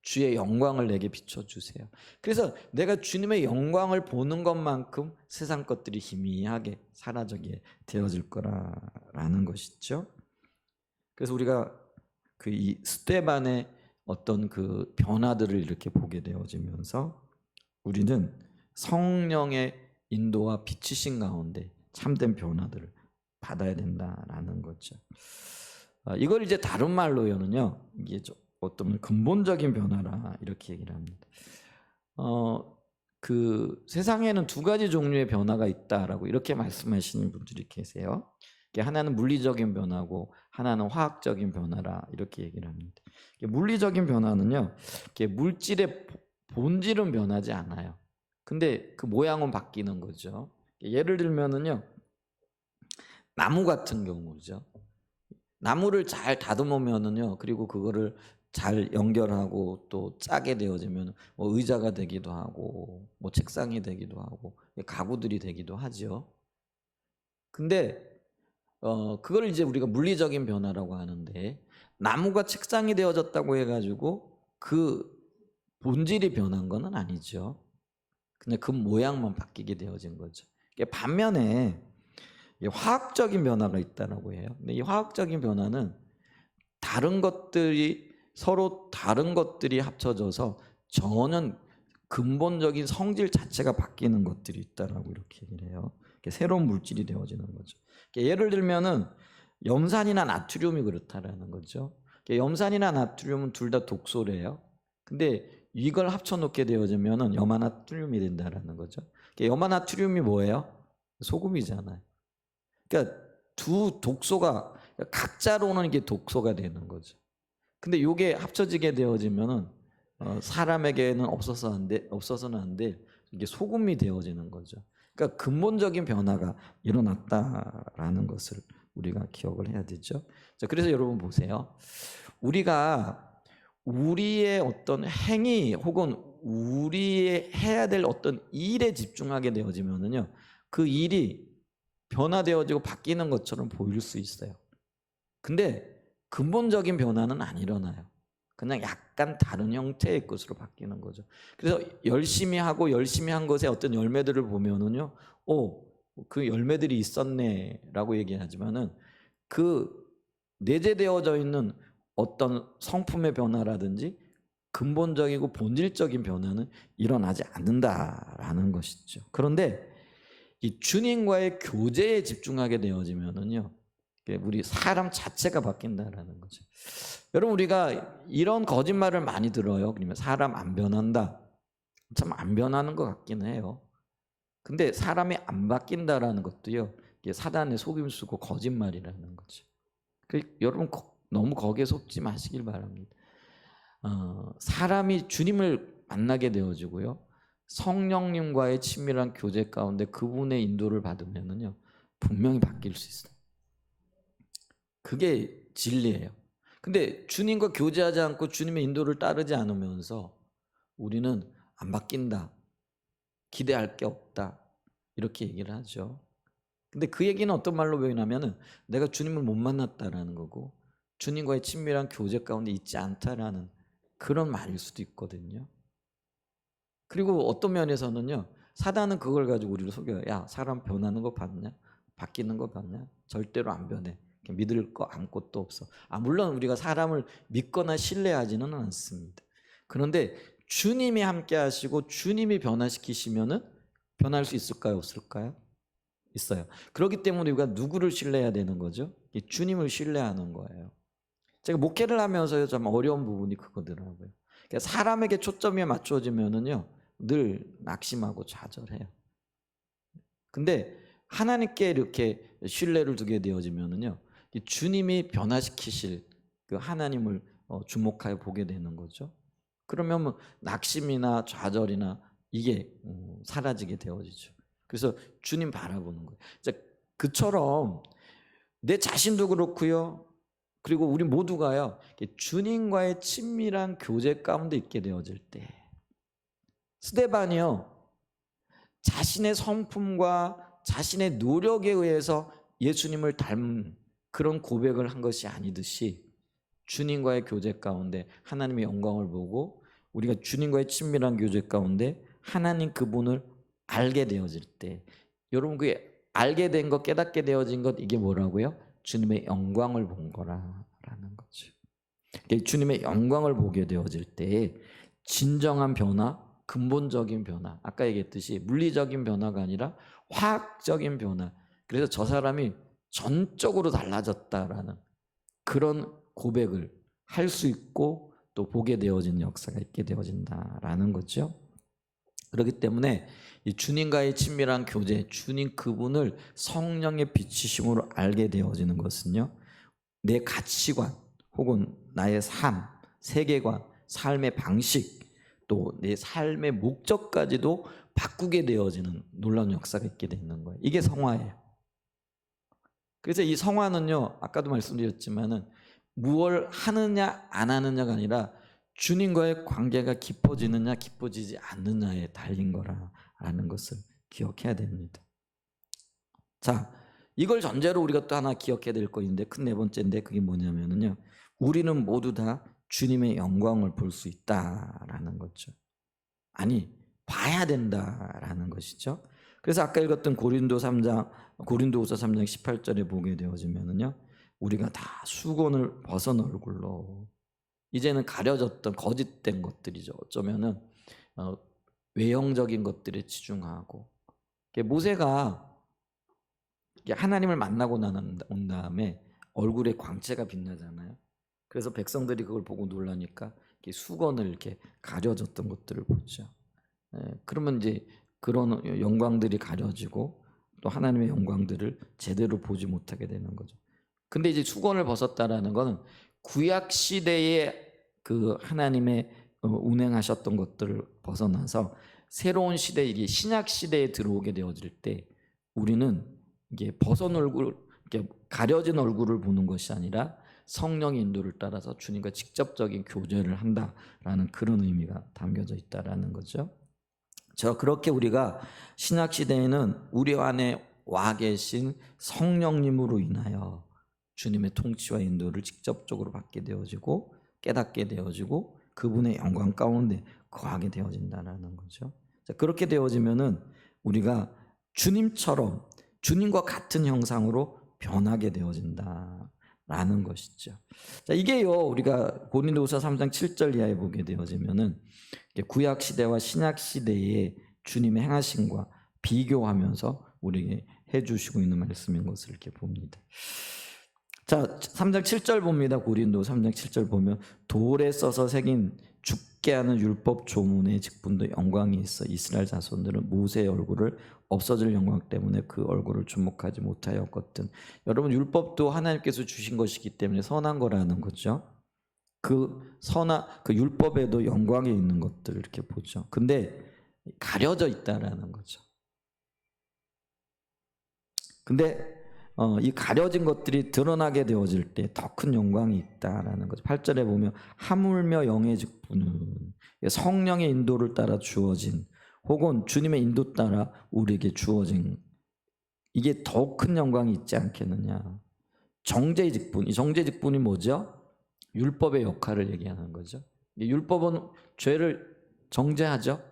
주의 영광을 내게 비춰주세요. 그래서 내가 주님의 영광을 보는 것만큼 세상 것들이 희미하게 사라지게 되어질 거라는 것이죠. 그래서 우리가 이 스데반의 어떤 그 변화들을 이렇게 보게 되어지면서 우리는 성령의 인도와 비추심 가운데 참된 변화들을 받아야 된다라는 거죠. 이걸 이제 다른 말로는요, 이게 어떤 근본적인 변화라 이렇게 얘기를 합니다. 그 세상에는 두 가지 종류의 변화가 있다라고 이렇게 말씀하시는 분들이 계세요. 하나는 물리적인 변화고 하나는 화학적인 변화라 이렇게 얘기를 합니다. 물리적인 변화는요, 물질의 본질은 변하지 않아요. 근데 그 모양은 바뀌는 거죠. 예를 들면은요, 나무 같은 경우죠. 나무를 잘 다듬으면은요, 그리고 그거를 잘 연결하고 또 짜게 되어지면 의자가 되기도 하고 책상이 되기도 하고 가구들이 되기도 하죠. 근데 그걸 이제 우리가 물리적인 변화라고 하는데 나무가 책상이 되어졌다고 해가지고 그 본질이 변한 건 아니죠. 근데 그 모양만 바뀌게 되어진 거죠. 반면에 화학적인 변화가 있다라고 해요. 근데 이 화학적인 변화는 다른 것들이 서로 다른 것들이 합쳐져서 전혀 근본적인 성질 자체가 바뀌는 것들이 있다라고 이렇게 얘기를 해요. 새로운 물질이 되어지는 거죠. 예를 들면은 염산이나 나트륨이 그렇다라는 거죠. 염산이나 나트륨은 둘 다 독소래요. 근데 이걸 합쳐놓게 되어지면은 염화나트륨이 된다라는 거죠. 염화나트륨이 뭐예요? 소금이잖아요. 그러니까 두 독소가 각자로는 이게 독소가 되는 거죠. 근데 이게 합쳐지게 되어지면은 사람에게는 없어서는 안 돼. 이게 소금이 되어지는 거죠. 그러니까 근본적인 변화가 일어났다라는 것을 우리가 기억을 해야 되죠. 자, 그래서 여러분 보세요. 우리가 우리의 어떤 행위 혹은 우리의 해야 될 어떤 일에 집중하게 되어지면은요, 그 일이 변화되어지고 바뀌는 것처럼 보일 수 있어요. 근데 근본적인 변화는 안 일어나요. 그냥 약간 다른 형태의 것으로 바뀌는 거죠. 그래서 열심히 하고 열심히 한 것의 어떤 열매들을 보면은요, 그 열매들이 있었네라고 얘기하지만은 그 내재되어져 있는 어떤 성품의 변화라든지 근본적이고 본질적인 변화는 일어나지 않는다라는 것이죠. 그런데 이 주님과의 교제에 집중하게 되어지면은요, 우리 사람 자체가 바뀐다라는 거죠. 여러분, 우리가 이런 거짓말을 많이 들어요. 그러면 사람 안 변한다. 참 안 변하는 것 같긴 해요. 근데 사람이 안 바뀐다라는 것도요, 이게 사단의 속임수고 거짓말이라는 거죠. 여러분 너무 거기에 속지 마시길 바랍니다. 사람이 주님을 만나게 되어지고요, 성령님과의 친밀한 교제 가운데 그분의 인도를 받으면은요, 분명히 바뀔 수 있어요. 그게 진리예요. 근데 주님과 교제하지 않고 주님의 인도를 따르지 않으면서 우리는 안 바뀐다, 기대할 게 없다, 이렇게 얘기를 하죠. 근데 그 얘기는 어떤 말로 표현하면은 내가 주님을 못 만났다라는 거고 주님과의 친밀한 교제 가운데 있지 않다라는 그런 말일 수도 있거든요. 그리고 어떤 면에서는요, 사단은 그걸 가지고 우리를 속여요. 야, 사람 변하는 거 봤냐? 바뀌는 거 봤냐? 절대로 안 변해. 믿을 거 아무것도 없어. 물론 우리가 사람을 믿거나 신뢰하지는 않습니다. 그런데 주님이 함께 하시고 주님이 변화시키시면은 변할 수 있을까요? 없을까요? 있어요. 그렇기 때문에 우리가 누구를 신뢰해야 되는 거죠? 주님을 신뢰하는 거예요. 제가 목회를 하면서 좀 어려운 부분이 그거더라고요. 그러니까 사람에게 초점이 맞춰지면은요, 늘 낙심하고 좌절해요. 근데 하나님께 이렇게 신뢰를 두게 되어지면은요, 주님이 변화시키실 그 하나님을 주목하여 보게 되는 거죠. 그러면 뭐 낙심이나 좌절이나 이게 사라지게 되어지죠. 그래서 주님 바라보는 거예요. 그처럼 내 자신도 그렇고요, 그리고 우리 모두가요, 주님과의 친밀한 교제 가운데 있게 되어질 때, 스데반이요, 자신의 성품과 자신의 노력에 의해서 예수님을 닮은 그런 고백을 한 것이 아니듯이 주님과의 교제 가운데 하나님의 영광을 보고 우리가 주님과의 친밀한 교제 가운데 하나님 그분을 알게 되어질 때, 여러분 그게 알게 된 것, 깨닫게 되어진 것, 이게 뭐라고요? 주님의 영광을 본 거라는 거죠. 주님의 영광을 보게 되어질 때 진정한 변화, 근본적인 변화, 아까 얘기했듯이 물리적인 변화가 아니라 화학적인 변화, 그래서 저 사람이 전적으로 달라졌다라는 그런 고백을 할 수 있고 또 보게 되어지는 역사가 있게 되어진다라는 거죠. 그렇기 때문에 이 주님과의 친밀한 교제, 주님 그분을 성령의 비추심으로 알게 되어지는 것은요, 내 가치관 혹은 나의 삶, 세계관, 삶의 방식, 또 내 삶의 목적까지도 바꾸게 되어지는 놀라운 역사가 있게 되는 거예요. 이게 성화예요. 그래서 이 성화는요, 아까도 말씀드렸지만은 무엇을 하느냐 안 하느냐가 아니라 주님과의 관계가 깊어지느냐 깊어지지 않느냐에 달린 거라는 것을 기억해야 됩니다. 자, 이걸 전제로 우리가 또 하나 기억해야 될 거 있는데, 큰 네 번째인데, 그게 뭐냐면요, 우리는 모두 다 주님의 영광을 볼 수 있다라는 거죠. 아니, 봐야 된다라는 것이죠. 그래서 아까 읽었던 고린도후서 3장 18절에 보게 되어지면요, 우리가 다 수건을 벗은 얼굴로 이제는 가려졌던 거짓된 것들이죠. 어쩌면은 외형적인 것들에 치중하고, 모세가 하나님을 만나고 온 다음에 얼굴에 광채가 빛나잖아요. 그래서 백성들이 그걸 보고 놀라니까 수건을 이렇게 가려졌던 것들을 보죠. 그러면 이제 그런 영광들이 가려지고 또 하나님의 영광들을 제대로 보지 못하게 되는 거죠. 근데 이제 수건을 벗었다라는 것은 구약 시대에 그 하나님의 운행하셨던 것들을 벗어나서 새로운 시대, 이게 신약 시대에 들어오게 되어질 때 우리는 이게 벗은 얼굴, 이렇게 가려진 얼굴을 보는 것이 아니라 성령의 인도를 따라서 주님과 직접적인 교제를 한다라는 그런 의미가 담겨져 있다라는 거죠. 그렇게 우리가 신약 시대에는 우리 안에 와 계신 성령님으로 인하여 주님의 통치와 인도를 직접적으로 받게 되어지고 깨닫게 되어지고 그분의 영광 가운데 거하게 되어진다는 거죠. 그렇게 되어지면은 우리가 주님처럼 주님과 같은 형상으로 변하게 되어진다라는 것이죠. 이게요, 우리가 고린도후서 3장 7절 이하에 보게 되어지면은 구약 시대와 신약 시대의 주님의 행하심과 비교하면서 우리에게 해주시고 있는 말씀인 것을 이렇게 봅니다. 3장 7절 봅니다. 고린도 3장 7절 보면 돌에 써서 새긴 죽게 하는 율법 조문의 직분도 영광이 있어 이스라엘 자손들은 모세의 얼굴을 없어질 영광 때문에 그 얼굴을 주목하지 못하였거든. 여러분, 율법도 하나님께서 주신 것이기 때문에 선한 거라는 거죠. 그 율법에도 영광이 있는 것들을 이렇게 보죠. 근데 가려져 있다라는 거죠. 근데 이 가려진 것들이 드러나게 되어질 때 더 큰 영광이 있다라는 거죠. 8절에 보면 하물며 영의 직분은 성령의 인도를 따라 주어진 혹은 주님의 인도 따라 우리에게 주어진 이게 더 큰 영광이 있지 않겠느냐. 정죄의 직분, 이 정죄의 직분이 뭐죠? 율법의 역할을 얘기하는 거죠. 율법은 죄를 정죄하죠.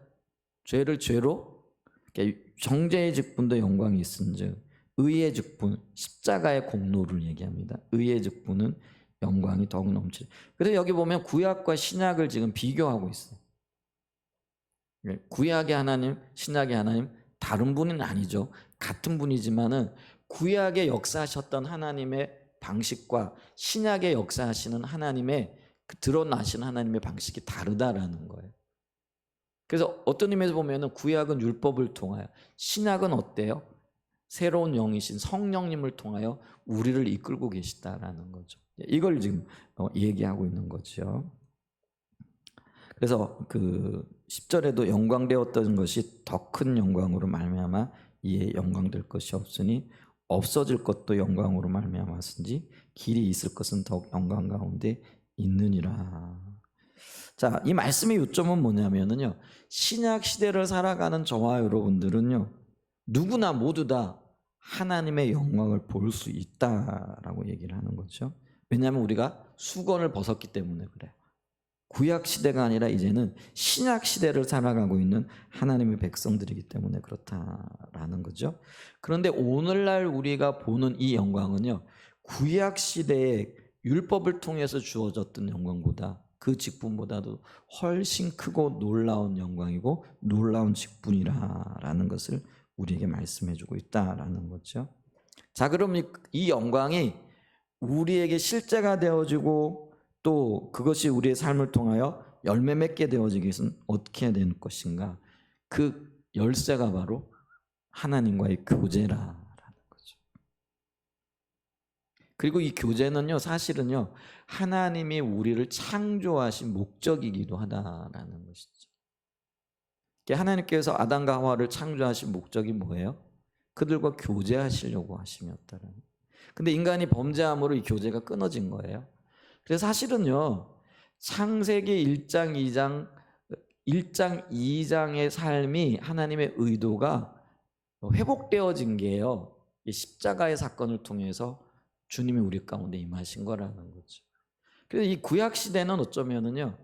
죄를 죄로, 정죄의 직분도 영광이 있은즉 의의 직분, 십자가의 공로를 얘기합니다. 의의 직분은 영광이 더욱 넘치죠. 그래서 여기 보면 구약과 신약을 지금 비교하고 있어요. 구약의 하나님, 신약의 하나님 다른 분은 아니죠. 같은 분이지만은 구약에 역사하셨던 하나님의 방식과 신약에 역사하시는 하나님의 드러나시는 하나님의 방식이 다르다라는 거예요. 그래서 어떤 의미에서 보면은 구약은 율법을 통하여, 신약은 어때요? 새로운 영이신 성령님을 통하여 우리를 이끌고 계시다라는 거죠. 이걸 지금 얘기하고 있는 거죠. 그래서 그 10절에도 영광되었던 것이 더 큰 영광으로 말미암아 이에 영광될 것이 없으니 없어질 것도 영광으로 말미암았은지 길이 있을 것은 더욱 영광 가운데 있느니라. 이 말씀의 요점은 뭐냐면요, 신약 시대를 살아가는 저와 여러분들은요, 누구나 모두 다 하나님의 영광을 볼 수 있다라고 얘기를 하는 거죠. 왜냐하면 우리가 수건을 벗었기 때문에 그래요. 구약 시대가 아니라 이제는 신약 시대를 살아가고 있는 하나님의 백성들이기 때문에 그렇다라는 거죠. 그런데 오늘날 우리가 보는 이 영광은요, 구약 시대의 율법을 통해서 주어졌던 영광보다 그 직분보다도 훨씬 크고 놀라운 영광이고 놀라운 직분이라는 것을 우리에게 말씀해주고 있다라는 거죠. 그럼 이 영광이 우리에게 실제가 되어지고 또 그것이 우리의 삶을 통하여 열매 맺게 되어지기 위해서는 어떻게 해야 되는 것인가? 그 열쇠가 바로 하나님과의 교제라는 거죠. 그리고 이 교제는요, 사실은요, 하나님이 우리를 창조하신 목적이기도 하다라는 것이죠. 하나님께서 아담과 하와를 창조하신 목적이 뭐예요? 그들과 교제하시려고 하심이었다라는. 근데 인간이 범죄함으로 이 교제가 끊어진 거예요. 그래서 사실은요, 창세기 1장 2장의 삶이 하나님의 의도가 회복되어진 게요, 이 십자가의 사건을 통해서 주님이 우리 가운데 임하신 거라는 거죠. 그래서 이 구약 시대는 어쩌면은요,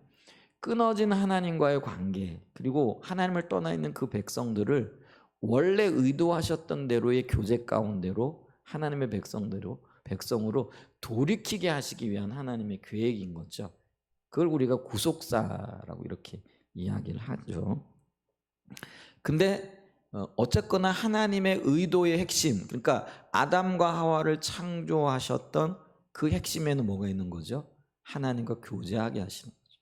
끊어진 하나님과의 관계, 그리고 하나님을 떠나 있는 그 백성들을 원래 의도하셨던 대로의 교제 가운데로 하나님의 백성으로 돌이키게 하시기 위한 하나님의 계획인 거죠. 그걸 우리가 구속사라고 이렇게 이야기를 하죠. 근데 어쨌거나 하나님의 의도의 핵심, 그러니까 아담과 하와를 창조하셨던 그 핵심에는 뭐가 있는 거죠? 하나님과 교제하게 하시는 거죠.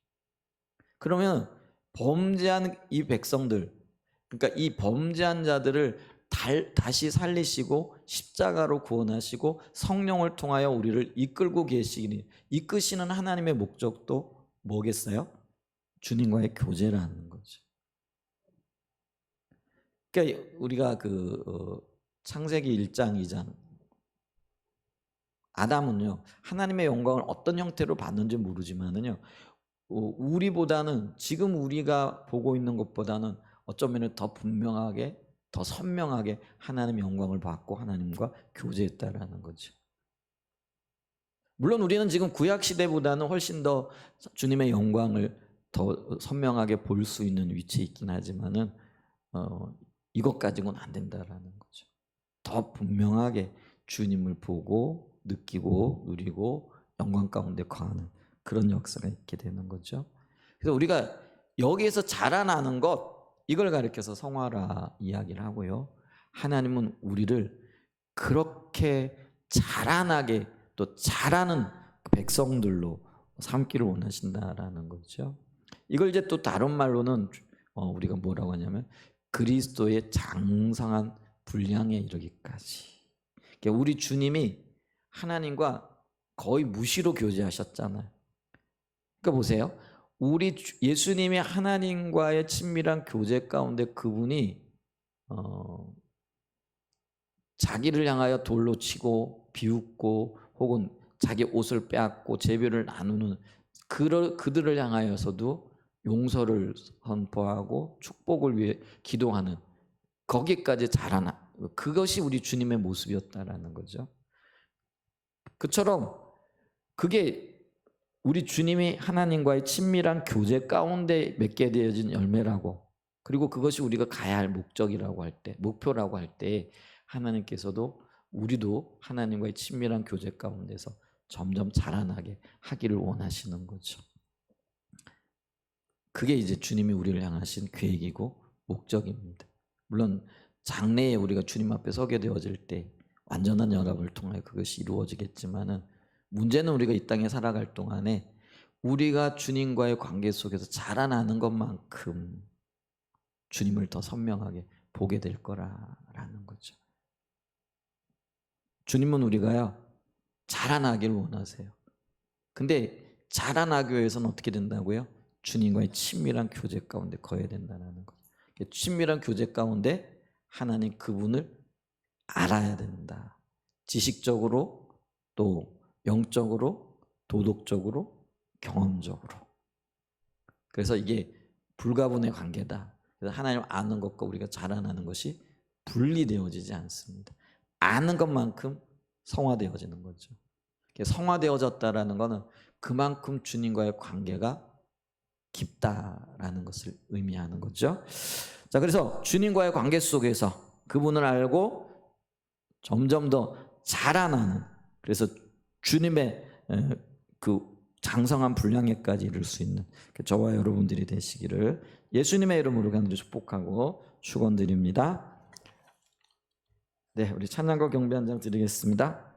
그러면 범죄한 이 백성들, 그러니까 이 범죄한 자들을 다시 살리시고 십자가로 구원하시고 성령을 통하여 우리를 이끌고 계시니, 이끄시는 하나님의 목적도 뭐겠어요? 주님과의 교제라는 거죠. 그러니까 우리가 창세기 1장 2장 아담은요 하나님의 영광을 어떤 형태로 받는지 모르지만은요 우리보다는 지금 우리가 보고 있는 것보다는 어쩌면 더 분명하게 더 선명하게 하나님의 영광을 받고 하나님과 교제했다라는 거죠. 물론 우리는 지금 구약 시대보다는 훨씬 더 주님의 영광을 더 선명하게 볼 수 있는 위치에 있긴 하지만은 이것 가지고는 안 된다라는 거죠. 더 분명하게 주님을 보고 느끼고 누리고 영광 가운데 거하는 그런 역사가 있게 되는 거죠. 그래서 우리가 여기에서 자라나는 것, 이걸 가리켜서 성화라 이야기를 하고요. 하나님은 우리를 그렇게 자라나게 또 자라는 백성들로 삼기를 원하신다라는 거죠. 이걸 이제 또 다른 말로는 우리가 뭐라고 하냐면 그리스도의 장성한 분량에 이르기까지. 그러니까 우리 주님이 하나님과 거의 무시로 교제하셨잖아요. 그러니까 보세요. 우리 예수님이 하나님과의 친밀한 교제 가운데 그분이 자기를 향하여 돌로 치고 비웃고 혹은 자기 옷을 빼앗고 제비를 나누는 그들을 향하여서도 용서를 선포하고 축복을 위해 기도하는 거기까지 자라나, 그것이 우리 주님의 모습이었다라는 거죠. 그처럼 그게 우리 주님이 하나님과의 친밀한 교제 가운데 맺게 되어진 열매라고, 그리고 그것이 우리가 가야 할 목적이라고 할 때, 목표라고 할 때 하나님께서도 우리도 하나님과의 친밀한 교제 가운데서 점점 자라나게 하기를 원하시는 거죠. 그게 이제 주님이 우리를 향하신 계획이고 목적입니다. 물론 장래에 우리가 주님 앞에 서게 되어질 때 완전한 연합을 통하여 그것이 이루어지겠지만은, 문제는 우리가 이 땅에 살아갈 동안에 우리가 주님과의 관계 속에서 자라나는 것만큼 주님을 더 선명하게 보게 될 거라는 거죠. 주님은 우리가요 자라나기를 원하세요. 근데 자라나기 위해서는 어떻게 된다고요? 주님과의 친밀한 교제 가운데 거해야 된다는 거죠. 친밀한 교제 가운데 하나님 그분을 알아야 된다. 지식적으로 또 영적으로 도덕적으로 경험적으로. 그래서 이게 불가분의 관계다. 그래서 하나님을 아는 것과 우리가 자라나는 것이 분리되어지지 않습니다. 아는 것만큼 성화되어지는 거죠. 성화되어졌다라는 것은 그만큼 주님과의 관계가 깊다라는 것을 의미하는 거죠. 자, 그래서 주님과의 관계 속에서 그분을 알고 점점 더 자라나는, 그래서 주님의 그 장성한 분량에까지 이를 수 있는 저와 여러분들이 되시기를 예수님의 이름으로 간절히 축복하고 축원드립니다. 네, 우리 찬양과 경배 한 장 드리겠습니다.